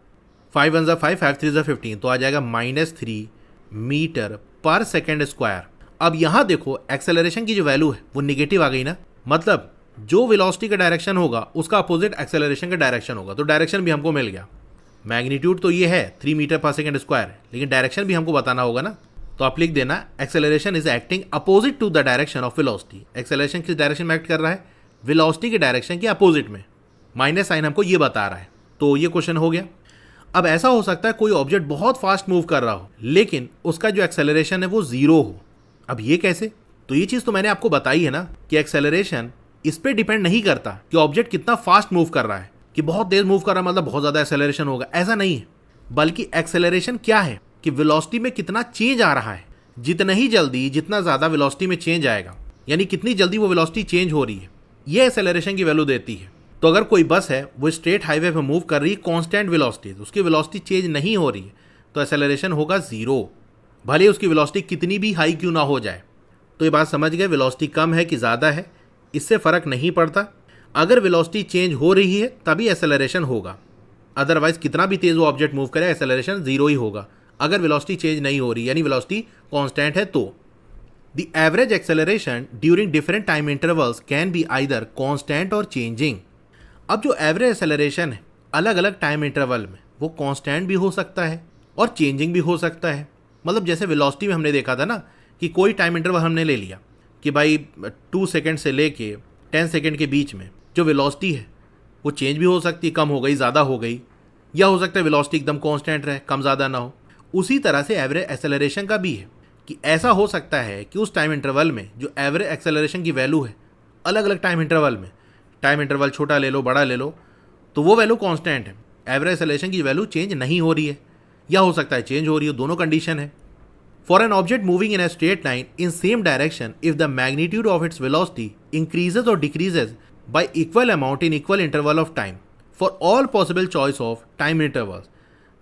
5 1 = 5, 5 3 = 15, तो आ जाएगा -3 मीटर पर सेकेंड स्क्वायर। अब यहाँ देखो एक्सेलरेशन की जो वैल्यू है वो निगेटिव आ गई ना, मतलब जो वेलोसिटी का डायरेक्शन होगा उसका अपोजिट एक्सेलरेशन का डायरेक्शन होगा, तो डायरेक्शन भी हमको मिल गया। मैग्नीट्यूड तो ये है 3 मीटर पर सेकेंड स्क्वायर, लेकिन डायरेक्शन भी हमको बताना होगा ना, तो आप लिख देना acceleration is acting opposite to the direction of velocity. Acceleration किस डायरेक्शन में एक्ट कर रहा है, वेलोसिटी के डायरेक्शन के अपोजिट में, माइनस साइन हमको ये बता रहा है। तो ये क्वेश्चन हो गया। अब ऐसा हो सकता है कोई ऑब्जेक्ट बहुत फास्ट मूव कर रहा हो लेकिन उसका जो एक्सेलरेशन है वो 0 हो। अब ये कैसे, तो ये चीज़ तो मैंने आपको बताई है ना कि एक्सेलरेशन इस पर डिपेंड नहीं करता कि ऑब्जेक्ट कितना फास्ट मूव कर रहा है, कि बहुत तेज मूव कर रहा है मतलब बहुत ज़्यादा एक्सेलरेशन होगा, ऐसा नहीं है। बल्कि एक्सेलरेशन क्या है कि वेलोसिटी में कितना चेंज आ रहा है। जितना ही जल्दी, जितना ज़्यादा वेलोसिटी में चेंज आएगा, यानी कितनी जल्दी वो वेलोसिटी चेंज हो रही है, ये एक्सेलरेशन की वैल्यू देती है। तो अगर कोई बस है वो स्ट्रेट हाईवे पे मूव कर रही है कांस्टेंट वेलोसिटी, तो उसकी वेलोसिटी चेंज नहीं हो रही है, तो एक्सेलरेशन होगा 0, भले उसकी वेलोसिटी कितनी भी हाई क्यों ना हो जाए। तो ये बात समझ गए, वेलोसिटी कम है कि ज़्यादा है इससे फ़र्क नहीं पड़ता। अगर वेलोसिटी चेंज हो रही है तभी एक्सेलरेशन होगा, अदरवाइज कितना भी तेज़ वो ऑब्जेक्ट मूव करे एक्सेलरेशन 0 ही होगा। अगर वेलोसिटी चेंज नहीं हो रही यानी वेलोसिटी कांस्टेंट है तो the average acceleration during different time intervals can be either constant और चेंजिंग। अब जो एवरेज एक्सेलरेशन है अलग अलग टाइम इंटरवल में वो कांस्टेंट भी हो सकता है और चेंजिंग भी हो सकता है। मतलब जैसे वेलोसिटी में हमने देखा था ना कि कोई टाइम इंटरवल हमने ले लिया कि भाई 2 सेकेंड से लेके 10 सेकेंड के बीच में जो वेलोसिटी है वो चेंज भी हो सकती है, कम हो गई, ज़्यादा हो गई, या हो सकता है वेलोसिटी एकदम कांस्टेंट रहे, कम ज़्यादा ना हो। उसी तरह से एवरेज एक्सेलरेशन का भी है कि ऐसा हो सकता है कि उस टाइम इंटरवल में जो एवरेज एक्सेलरेशन की वैल्यू है अलग अलग टाइम इंटरवल में, टाइम इंटरवल छोटा ले लो बड़ा ले लो, तो वो वैल्यू कांस्टेंट है, एवरेज एक्सेलरेशन की वैल्यू चेंज नहीं हो रही है, या हो सकता है चेंज हो रही है, दोनों कंडीशन है। For an object moving in a straight line in same direction if the magnitude of its velocity increases और decreases by equal amount in equal interval of time for all possible choice of time intervals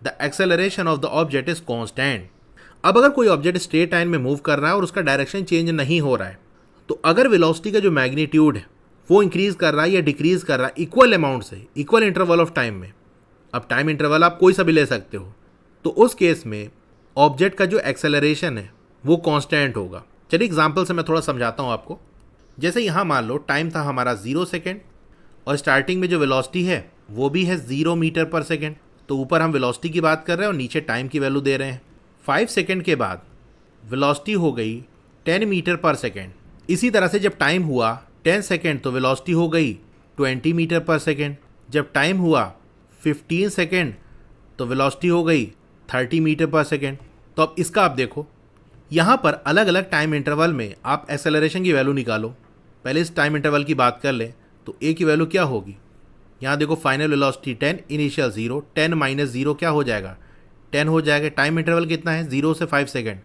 the acceleration of the object is constant. अब अगर कोई object straight line में move कर रहा है और उसका डायरेक्शन चेंज नहीं हो रहा है, तो अगर वेलोसिटी का जो मैग्नीट्यूड है वो इंक्रीज कर रहा है या डिक्रीज कर रहा है इक्वल अमाउंट से इक्वल इंटरवल ऑफ टाइम में, अब टाइम इंटरवल आप कोई सा भी ले सकते हो, तो उस केस में ऑब्जेक्ट का जो एक्सेलरेशन है वो कांस्टेंट होगा। चलिए एग्जांपल से मैं थोड़ा समझाता हूँ आपको। जैसे यहाँ मान लो टाइम था हमारा 0 सेकेंड और स्टार्टिंग में जो वेलोसिटी है वो भी है 0 मीटर पर सेकेंड, तो ऊपर हम वेलोसिटी की बात कर रहे हैं और नीचे टाइम की वैल्यू दे रहे हैं। 5 सेकेंड के बाद वेलोसिटी हो गई 10 मीटर पर सेकेंड। इसी तरह से जब टाइम हुआ 10 सेकेंड तो वेलोसिटी हो गई 20 मीटर पर सेकेंड। जब टाइम हुआ 15 सेकेंड तो वेलोसिटी हो गई 30 मीटर पर सेकेंड। तो अब इसका आप देखो, यहाँ पर अलग अलग टाइम इंटरवल में आप एक्सेलरेशन की वैल्यू निकालो। पहले इस टाइम इंटरवल की बात कर लें तो ए की वैल्यू क्या होगी, यहाँ देखो फाइनल वेलोसिटी 10, इनिशियल 0, 10 माइनस 0 क्या हो जाएगा 10 हो जाएगा। टाइम इंटरवल कितना है 0 से 5 सेकेंड,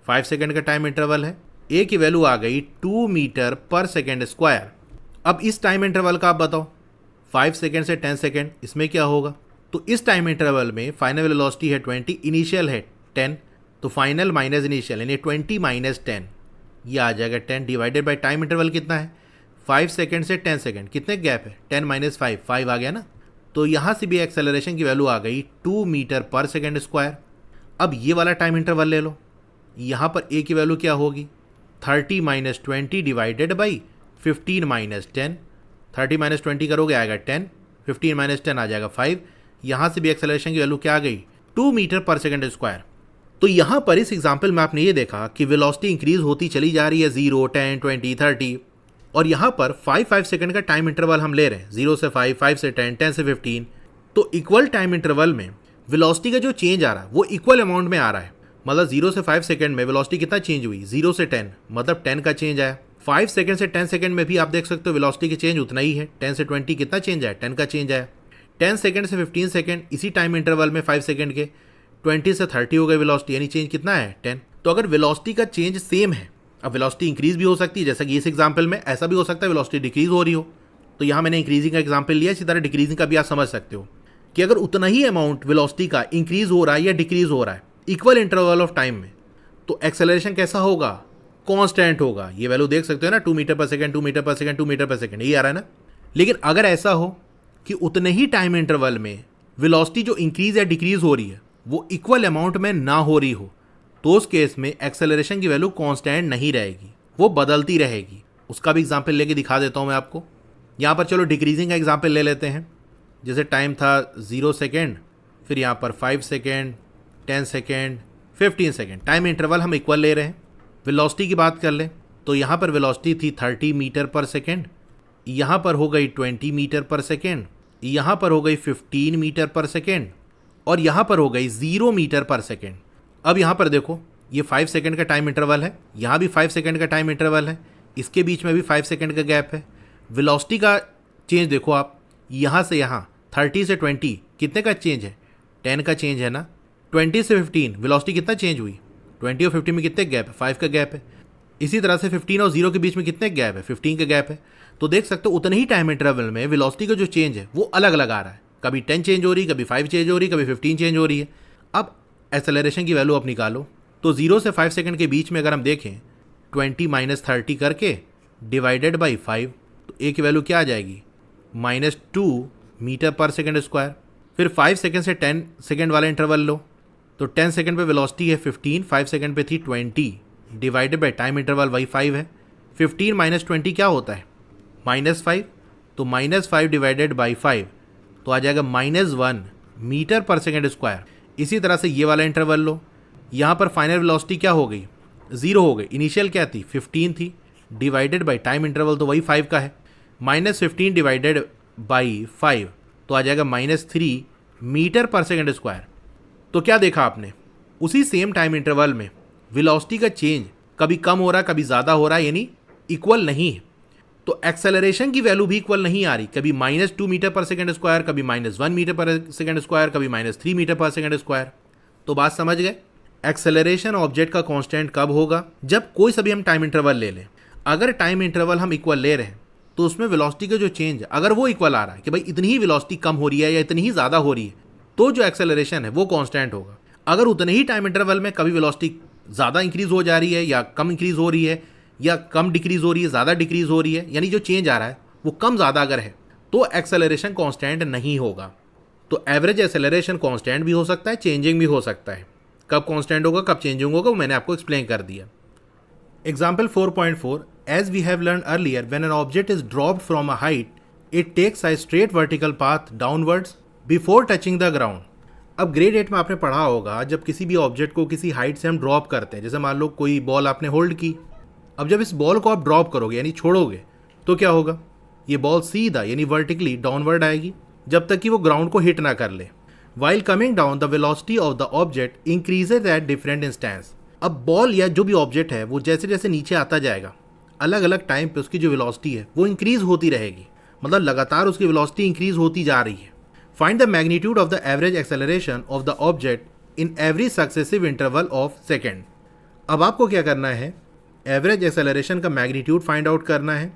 5 सेकेंड का टाइम इंटरवल है। ए की वैल्यू आ गई 2 मीटर पर सेकेंड स्क्वायर। अब इस टाइम इंटरवल का आप बताओ 5 सेकेंड से 10 सेकेंड, इसमें क्या होगा, तो इस टाइम इंटरवल में फाइनल वेलोसिटी है 20, इनिशियल है 10, तो फाइनल माइनस इनिशियल यानी 20 माइनस 10 ये आ जाएगा 10 डिवाइडेड बाय टाइम इंटरवल कितना है 5 सेकेंड से 10 सेकेंड, कितने गैप है 10 माइनस 5, 5 आ गया ना। तो यहाँ से भी एक्सेलरेशन की वैल्यू आ गई 2 मीटर पर सेकेंड स्क्वायर। अब ये वाला टाइम इंटरवल ले लो, यहाँ पर ए की वैल्यू क्या होगी 30 minus 20 divided by 15 minus 10, 30 minus 20 करोगे आएगा 10, 15 माइनस 10 आ जाएगा 5। यहाँ से भी एक्सेलरेशन की वैल्यू क्या आ गई 2 मीटर पर सेकेंड स्क्वायर। तो यहाँ पर इस एग्जाम्पल में आपने ये देखा कि वेलोसिटी इंक्रीज होती चली जा रही है 0, 10, 20, 30, और यहाँ पर 5 सेकेंड का टाइम इंटरवल हम ले रहे हैं 0 से 5, 5 से 10, 10 से 15। तो इक्वल टाइम इंटरवल में वेलोसिटी का जो चेंज आ रहा है वो इक्वल अमाउंट में आ रहा है। मतलब 0 से 5 सेकेंड में वेलोसिटी कितना चेंज हुई 0 से 10, मतलब 10 का चेंज आया। 5 सेकेंड से 10 सेकेंड में भी आप देख सकते हो वेलोसिटी के चेंज उतना ही है। 10 से 20 कितना चेंज आया 10 का चेंज आया। 10 सेकेंड से 15 सेकेंड इसी टाइम इंटरवल में 5 सेकेंड के 20 से 30 हो गए वेलोसिटी, यानी चेंज कितना है 10। तो अगर वेलोसिटी का चेंज सेम है, अब वेलोसिटी इंक्रीज भी हो सकती है जैसा कि इस एग्जाम्पल में, ऐसा भी हो सकता है वेलोसिटी डिक्रीज हो रही हो, तो यहाँ मैंने इंक्रीजिंग का एग्जाम्पल लिया, इसी तरह डिक्रीजिंग का भी आप समझ सकते हो कि अगर उतना ही अमाउंट वेलोसिटी का इंक्रीज हो रहा है या डिक्रीज हो रहा है इक्वल इंटरवल ऑफ टाइम में, तो एक्सेलरेशन कैसा होगा कांस्टेंट होगा। ये वैल्यू देख सकते हो ना 2 metre per second, 2 metre per second, 2 metre per second, ये आ रहा है ना। लेकिन अगर ऐसा हो कि उतने ही टाइम इंटरवल में वेलोसिटी जो इंक्रीज या डिक्रीज हो रही है वो इक्वल अमाउंट में ना हो रही हो, तो उस केस में एक्सेलरेशन की वैल्यू कांस्टेंट नहीं रहेगी, वो बदलती रहेगी। उसका भी एग्जांपल लेके दिखा देता हूं मैं आपको। यहाँ पर चलो डिक्रीजिंग का एग्जांपल ले लेते हैं। जैसे टाइम था 0 सेकेंड, फिर यहाँ पर 5 second, 10 second, 15 second, time interval हम इक्वल ले रहे हैं। वेलोसिटी की बात कर लें तो यहाँ पर वेलोसिटी थी 30 मीटर पर सेकेंड, यहाँ पर हो गई 20 मीटर पर सेकेंड, यहाँ पर हो गई 15 मीटर पर सेकेंड, और यहाँ पर हो गई 0 मीटर पर सेकेंड। अब यहाँ पर देखो ये 5 सेकेंड का टाइम इंटरवल है, यहाँ भी 5 सेकेंड का टाइम इंटरवल है, इसके बीच में भी 5 सेकेंड का गैप है। वेलोसिटी का चेंज देखो आप, यहाँ से यहाँ 30 से 20 कितने का चेंज है 10 का चेंज है ना। 20 से 15 वेलोसिटी कितना चेंज हुई? 20 और 15 में कितने गैप है? 5 का गैप है। इसी तरह से 15 और 0 के बीच में कितने गैप है? 15 का गैप है। तो देख सकते हो उतने ही टाइम इंटरवल में वेलोसिटी का जो चेंज है वो अलग अलग आ रहा है। कभी 10 चेंज हो रही है, कभी 5 चेंज हो रही है, कभी 15 चेंज हो रही है। अब एक्सेलरेशन की वैल्यू आप निकालो। तो 0 से 5 सेकंड के बीच में अगर हम देखें 20 माइनस 30 करके डिवाइडेड बाई 5, तो ए की वैल्यू क्या आ जाएगी? -2 मीटर पर सेकंड स्क्वायर। फिर 5 सेकंड से 10 सेकंड वाला इंटरवल लो, तो 10 सेकंड पे वेलोसिटी है 15, 5 सेकंड पे थी 20, डिवाइडेड बाई टाइम इंटरवल वही 5 है। 15 माइनस 20 क्या होता है? -5। तो -5 डिवाइडेड बाई 5 तो आ जाएगा -1 मीटर पर सेकंड स्क्वायर। इसी तरह से ये वाला इंटरवल लो, यहाँ पर फाइनल वेलोसिटी क्या हो गई? 0 हो गई। इनिशियल क्या थी? 15 थी, डिवाइडेड बाई टाइम इंटरवल तो वही 5 का है। -15 डिवाइडेड बाई 5 तो आ जाएगा -3 मीटर पर सेकंड स्क्वायर। तो क्या देखा आपने? उसी सेम टाइम इंटरवल में वेलोसिटी का चेंज कभी कम हो रहा है, कभी ज़्यादा हो रहा है, यानी इक्वल नहीं है। तो एक्सेलरेशन की वैल्यू भी इक्वल नहीं आ रही। कभी -2 मीटर पर सेकंड स्क्वायर, कभी -1 मीटर पर सेकंड स्क्वायर, कभी -3 मीटर पर सेकंड स्क्वायर। तो बात समझ गए? एक्सेलरेशन ऑब्जेक्ट का कांस्टेंट कब होगा? जब कोई सा भी हम टाइम इंटरवल ले लें। अगर टाइम इंटरवल हम इक्वल ले रहे हैं तो उसमें वेलोसिटी का जो चेंज अगर वो इक्वल आ रहा है कि भाई इतनी ही वेलोसिटी कम हो रही है या इतनी ही ज़्यादा हो रही है, तो जो एक्सेलरेशन है वो कांस्टेंट होगा। अगर उतने ही टाइम इंटरवल में कभी वेलोसिटी ज़्यादा इंक्रीज हो जा रही है या कम इंक्रीज हो रही है या कम डिक्रीज हो रही है, ज़्यादा डिक्रीज हो रही है, यानी जो चेंज आ रहा है वो कम ज़्यादा अगर है, तो एक्सेलरेशन कांस्टेंट नहीं होगा। तो एवरेज एक्सेलरेशन कांस्टेंट भी हो सकता है, चेंजिंग भी हो सकता है। कब कांस्टेंट होगा, कब चेंजिंग होगा, वो मैंने आपको एक्सप्लेन कर दिया। Example 4.4, as we have learn earlier, when an object is dropped from a height, it takes a straight vertical path downwards before touching the ground. अब ग्रेड 8 में आपने पढ़ा होगा, जब किसी भी ऑब्जेक्ट को किसी हाइट से हम ड्रॉप करते हैं, जैसे मान लो कोई बॉल आपने होल्ड की, अब जब इस बॉल को आप ड्रॉप करोगे यानी छोड़ोगे, तो क्या होगा? ये बॉल सीधा यानी वर्टिकली डाउनवर्ड आएगी जब तक कि वो ग्राउंड को हिट ना कर ले। While coming down the velocity of the object increases at different instance. अब बॉल या जो भी ऑब्जेक्ट है वो जैसे जैसे नीचे आता जाएगा, अलग अलग टाइम पे उसकी जो वेलोसिटी है वो इंक्रीज होती रहेगी, मतलब लगातार उसकी वेलोसिटी इंक्रीज होती जा रही है। Find the magnitude of the average acceleration of the object in every successive interval of second. अब आपको क्या करना है? एवरेज एक्सेलरेशन का मैग्नीट्यूड फाइंड आउट करना है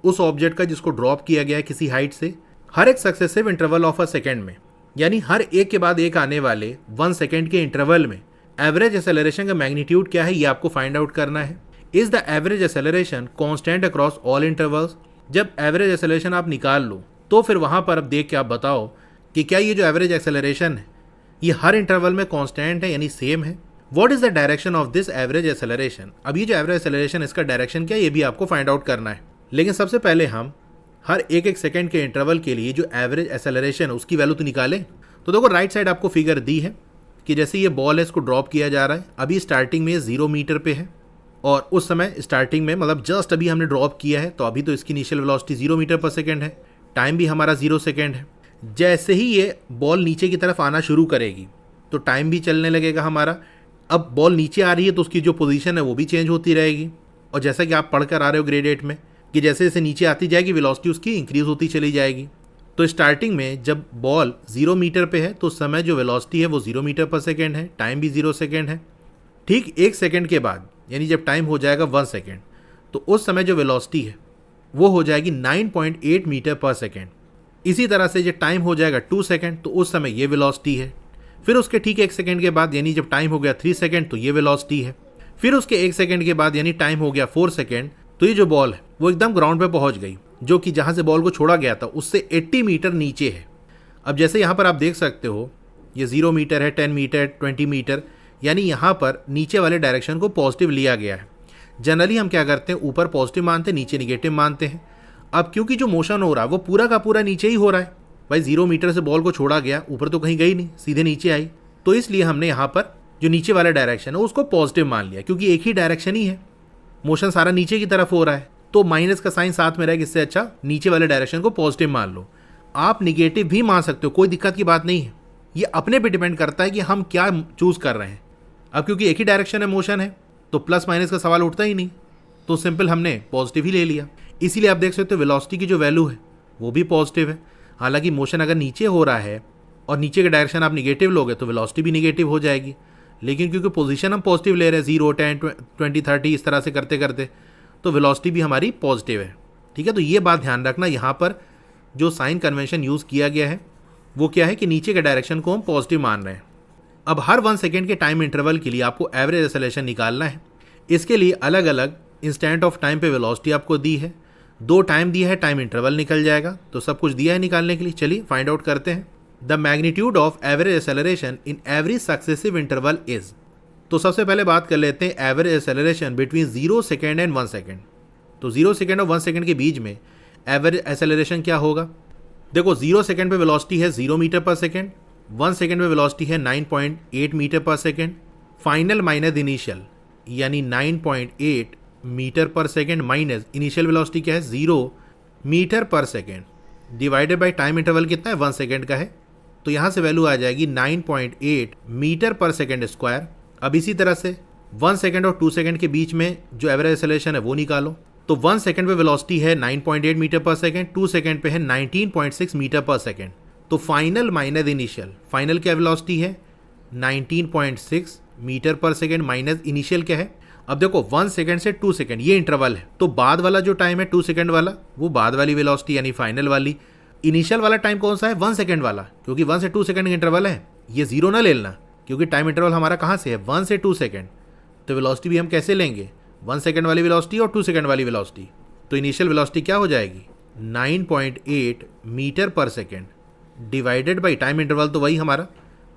उस ऑब्जेक्ट का जिसको ड्रॉप किया गया है किसी हाइट से, हर एक successive interval of a second में, यानी हर एक के बाद एक आने वाले 1 सेकेंड के इंटरवल में एवरेज एक्सेलरेशन का मैग्नीट्यूड क्या है ये आपको फाइंड आउट करना है। Is the average acceleration constant across all intervals. जब एवरेज एक्सेलरेशन आप निकाल लो तो फिर वहां पर अब देख के आप बताओ कि क्या ये जो एवरेज एक्सेलरेशन है ये हर इंटरवल में कांस्टेंट है यानी सेम है। What is the direction of this average acceleration. अब ये जो एवरेज एक्सेलरेशन इसका डायरेक्शन क्या है ये भी आपको फाइंड आउट करना है। लेकिन सबसे पहले हम हर एक एक सेकंड के इंटरवल के लिए जो एवरेज एक्सेलरेशन उसकी वैल्यू तो निकालें। तो देखो राइट साइड आपको फिगर दी है कि जैसे ये बॉल है इसको ड्रॉप किया जा रहा है, अभी स्टार्टिंग में 0 मीटर पे है और उस समय स्टार्टिंग में मतलब जस्ट अभी हमने ड्रॉप किया है, तो अभी तो इसकी initial velocity 0 metre per second है, टाइम भी हमारा 0 सेकेंड है। जैसे ही ये बॉल नीचे की तरफ आना शुरू करेगी तो टाइम भी चलने लगेगा हमारा। अब बॉल नीचे आ रही है तो उसकी जो पोजीशन है वो भी चेंज होती रहेगी, और जैसा कि आप पढ़कर आ रहे हो ग्रेड 8 में कि जैसे जैसे नीचे आती जाएगी वेलोसिटी उसकी इंक्रीज होती चली जाएगी। तो स्टार्टिंग में जब बॉल 0 मीटर पे है तो उस समय जो वेलोसिटी है वो 0 मीटर पर सेकेंड है, टाइम भी 0 सेकेंड है। ठीक 1 सेकेंड के बाद यानी जब टाइम हो जाएगा 1 सेकेंड तो उस समय जो वेलोसिटी है वो हो जाएगी 9.8 मीटर पर सेकेंड। इसी तरह से जब टाइम हो जाएगा 2 सेकेंड तो उस समय ये वेलोसिटी है। फिर उसके ठीक 1 सेकेंड के बाद यानी जब टाइम हो गया 3 सेकेंड तो ये वेलोसिटी है। फिर उसके 1 सेकेंड के बाद यानी टाइम हो गया 4 सेकेंड तो ये जो बॉल है वो एकदम ग्राउंड पे पहुंच गई, जो कि जहां से बॉल को छोड़ा गया था उससे 80 मीटर नीचे है। अब जैसे यहाँ पर आप देख सकते हो ये 0 मीटर है, 10 मीटर, 20 मीटर, यानी यहाँ पर नीचे वाले डायरेक्शन को पॉजिटिव लिया गया है। जनरली हम क्या करते हैं, ऊपर पॉजिटिव मानते हैं, नीचे निगेटिव मानते हैं। अब क्योंकि जो मोशन हो रहा है वो पूरा का पूरा नीचे ही हो रहा है, भाई 0 मीटर से बॉल को छोड़ा गया, ऊपर तो कहीं गई नहीं, सीधे नीचे आई, तो इसलिए हमने यहाँ पर जो नीचे वाला डायरेक्शन है उसको पॉजिटिव मान लिया, क्योंकि एक ही डायरेक्शन ही है, मोशन सारा नीचे की तरफ हो रहा है, तो माइनस का साइन साथ में रहेगा, इससे अच्छा नीचे वाले डायरेक्शन को पॉजिटिव मान लो। आप निगेटिव भी मान सकते हो, कोई दिक्कत की बात नहीं है, ये अपने पे डिपेंड करता है कि हम क्या चूज कर रहे हैं। अब क्योंकि एक ही डायरेक्शन है, मोशन है, तो प्लस माइनस का सवाल उठता ही नहीं, तो सिंपल हमने पॉजिटिव ही ले लिया। इसीलिए आप देख सकते हो वेलोसिटी की जो वैल्यू है वो भी पॉजिटिव है। हालांकि मोशन अगर नीचे हो रहा है और नीचे का डायरेक्शन आप निगेटिव लोगे तो वेलोसिटी भी निगेटिव हो जाएगी। लेकिन क्योंकि पोजीशन हम पॉजिटिव ले रहे हैं 0, 10, 20, 30 इस तरह से करते करते, तो वेलोसिटी भी हमारी पॉजिटिव है। ठीक है, तो ये बात ध्यान रखना, यहाँ पर जो साइन कन्वेंशन यूज़ किया गया है वो क्या है कि नीचे के डायरेक्शन को हम पॉजिटिव मान रहे हैं। अब हर 1 सेकेंड के टाइम इंटरवल के लिए आपको एवरेज एक्सेलरेशन निकालना है। इसके लिए अलग अलग इंस्टेंट ऑफ टाइम पे वेलोसिटी आपको दी है, 2 टाइम दिया है, टाइम इंटरवल निकल जाएगा, तो सब कुछ दिया है निकालने के लिए। चलिए फाइंड आउट करते हैं। The magnitude of average acceleration in every successive interval is. तो सबसे पहले बात कर लेते हैं average acceleration between 0 second and 1 second. तो 0 सेकेंड और 1 सेकेंड के बीच में एवरेज एक्सेलरेशन क्या होगा? देखो 0 सेकेंड पे वेलोसिटी है 0 मीटर पर सेकेंड, 1 सेकेंड पे वेलोसिटी है 9.8 metre per second, final minus initial यानी 9.8 metre per second minus initial velocity क्या है 0 metre per second, divided by time interval कितना है 1 सेकेंड का है, तो यहाँ से वैल्यू आ जाएगी 9.8 मीटर पर सेकेंड स्क्वायर। अब इसी तरह से 1 सेकेंड और 2 सेकेंड के बीच में जो एवरेज एक्सेलरेशन है वो निकालो। तो 1 सेकेंड पे वेलोसिटी है 9.8 मीटर पर सेकेंड, 2 सेकेंड पे है 19.6 मीटर पर सेकेंड, तो फाइनल माइनस इनिशियल, फाइनल क्या वेलोसिटी है 19.6 metre per second minus initial क्या है। अब देखो 1 सेकेंड से 2 सेकेंड ये इंटरवल है, तो बाद वाला जो टाइम है 2 सेकेंड वाला वो बाद वाली वेलोसिटी यानी फाइनल वाली। इनिशियल वाला टाइम कौन सा है 1 सेकेंड वाला, क्योंकि 1 से 2 सेकेंड का इंटरवल है, ये 0 ना लेना क्योंकि टाइम इंटरवल हमारा कहाँ से है 1 से 2 सेकेंड। तो वेलोसिटी भी हम कैसे लेंगे 1 सेकेंड वाली वेलोसिटी और 2 सेकेंड वाली वेलोसिटी, तो इनिशियल वेलोसिटी क्या हो जाएगी 9.8 metre per second divided by time interval, तो वही हमारा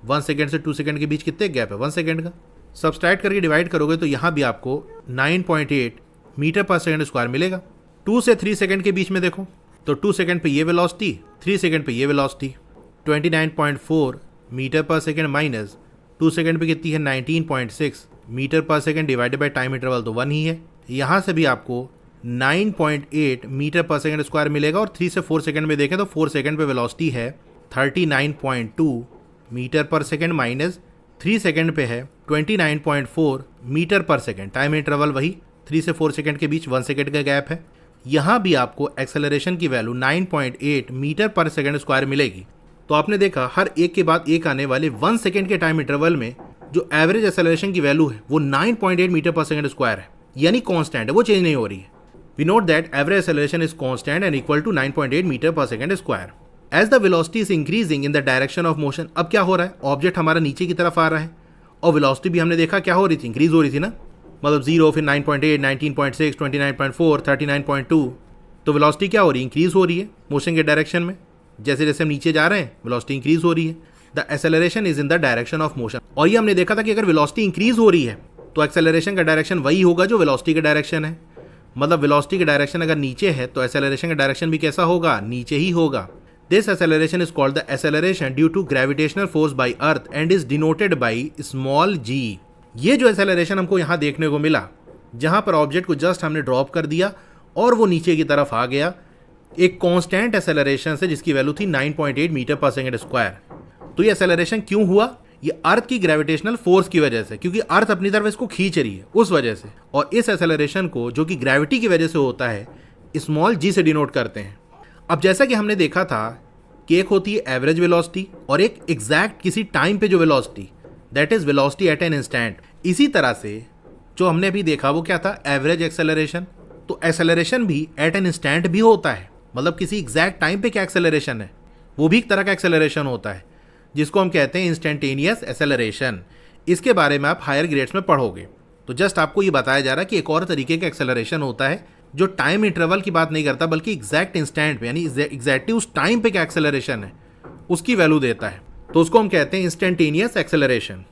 1 सेकेंड से 2 सेकेंड के बीच कितने गैप है 1 सेकेंड का, सब्सट्रैक्ट करके डिवाइड करोगे तो यहाँ भी आपको 9.8 मीटर पर सेकेंड स्क्वायर मिलेगा। 2 से 3 सेकेंड के बीच में देखो तो 2 सेकेंड पे ये वेलोसिटी, 3 सेकेंड पे ये velocity 29.4 metre per second minus 2 second पे कितनी है 19.6 metre per second divided by time interval तो 1 ही है। यहाँ से भी आपको 9.8 मीटर पर सेकेंड स्क्वायर मिलेगा। और 3 से 4 सेकेंड में देखें तो 4 सेकेंड पे वेलोसिटी है 39.2 metre per second minus 3 second पे है 29.4 metre per second, time interval वही 3 से 4 सेकेंड के बीच 1 सेकेंड का गैप है। यहाँ भी आपको एक्सेलरेशन की value 9.8 metre per second square मिलेगी। तो आपने देखा हर एक के बाद एक आने वाले 1 सेकेंड के टाइम इंटरवल में जो एवरेज एक्सेलरेशन की वैल्यू है वो 9.8 मीटर पर सेकेंड स्क्वायर है, यानी कांस्टेंट है, वो चेंज नहीं हो रही है। We note that average acceleration is constant and equal to 9.8 metre per second square. As the velocity is increasing in the direction of motion, अब क्या हो रहा है ऑब्जेक्ट हमारा नीचे की तरफ आ रहा है और वेलोसिटी भी हमने देखा क्या हो रही थी इंक्रीज हो रही थी ना, मतलब 0 फिर 9.8 19.6 29.4 39.2, तो वेलोसिटी क्या हो रही है इंक्रीज हो रही है मोशन के डायरेक्शन में। जैसे जैसे हम नीचे जा रहे हैं वेलोसिटी इंक्रीज हो रही है। The acceleration is in the direction of motion, और ये हमने देखा था कि अगर वेलोसिटी इंक्रीज हो रही है तो एक्सेलरेशन का डायरेक्शन वही होगा जो वेलोसिटी का डायरेक्शन है। मतलब वेलोसिटी का डायरेक्शन अगर नीचे है तो एक्सेलरेशन का डायरेक्शन भी कैसा होगा नीचे ही होगा। This acceleration is called the acceleration due to gravitational force by earth and is denoted by small g। ये जो एक्सेलरेशन हमको यहाँ देखने को मिला जहाँ पर ऑब्जेक्ट को जस्ट हमने ड्रॉप कर दिया और वो नीचे की तरफ आ गया एक कांस्टेंट एक्सेलरेशन से जिसकी वैल्यू थी 9.8 मीटर पर सेकेंड स्क्वायर। तो ये एक्सेलरेशन क्यों हुआ, ये अर्थ की ग्रेविटेशनल फोर्स की वजह से, क्योंकि अर्थ अपनी तरफ इसको खींच रही है उस वजह से। और इस एक्सेलरेशन को जो कि ग्रेविटी की वजह से होता है स्मॉल g से डिनोट करते हैं। अब जैसा कि हमने देखा था कि एक होती है एवरेज वेलोसिटी और एक एग्जैक्ट किसी टाइम पे जो velocity, that is velocity at an instant. इसी तरह से जो हमने अभी देखा वो क्या था एवरेज एक्सेलरेशन। तो एक्सेलरेशन भी एट एन इंस्टेंट भी होता है, मतलब किसी एग्जैक्ट टाइम पे क्या एक्सेलरेशन है वो भी एक तरह का एक्सेलरेशन होता है जिसको हम कहते हैं इंस्टेंटेनियस एक्सेलरेशन। इसके बारे में आप हायर ग्रेड्स में पढ़ोगे। तो जस्ट आपको ये बताया जा रहा है कि एक और तरीके का एक्सेलरेशन होता है जो टाइम इंटरवल की बात नहीं करता बल्कि एग्जैक्ट इंस्टेंट पे यानी एग्जैक्टली उस टाइम पे क्या एक्सेलरेशन है उसकी वैल्यू देता है, तो उसको हम कहते हैं इंस्टेंटेनियस एक्सेलरेशन।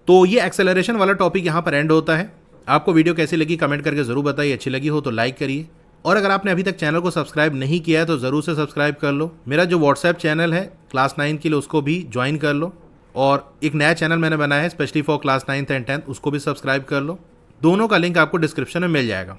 तो ये एक्सेलरेशन वाला टॉपिक यहाँ पर एंड होता है। आपको वीडियो कैसी लगी कमेंट करके जरूर बताइए, अच्छी लगी हो तो लाइक करिए, और अगर आपने अभी तक चैनल को सब्सक्राइब नहीं किया है तो ज़रूर से सब्सक्राइब कर लो। मेरा जो व्हाट्सएप चैनल है क्लास 9 के लिए उसको भी ज्वाइन कर लो, और एक नया चैनल मैंने बनाया है specially for class 9th and 10th, उसको भी सब्सक्राइब कर लो। दोनों का लिंक आपको डिस्क्रिप्शन में मिल जाएगा।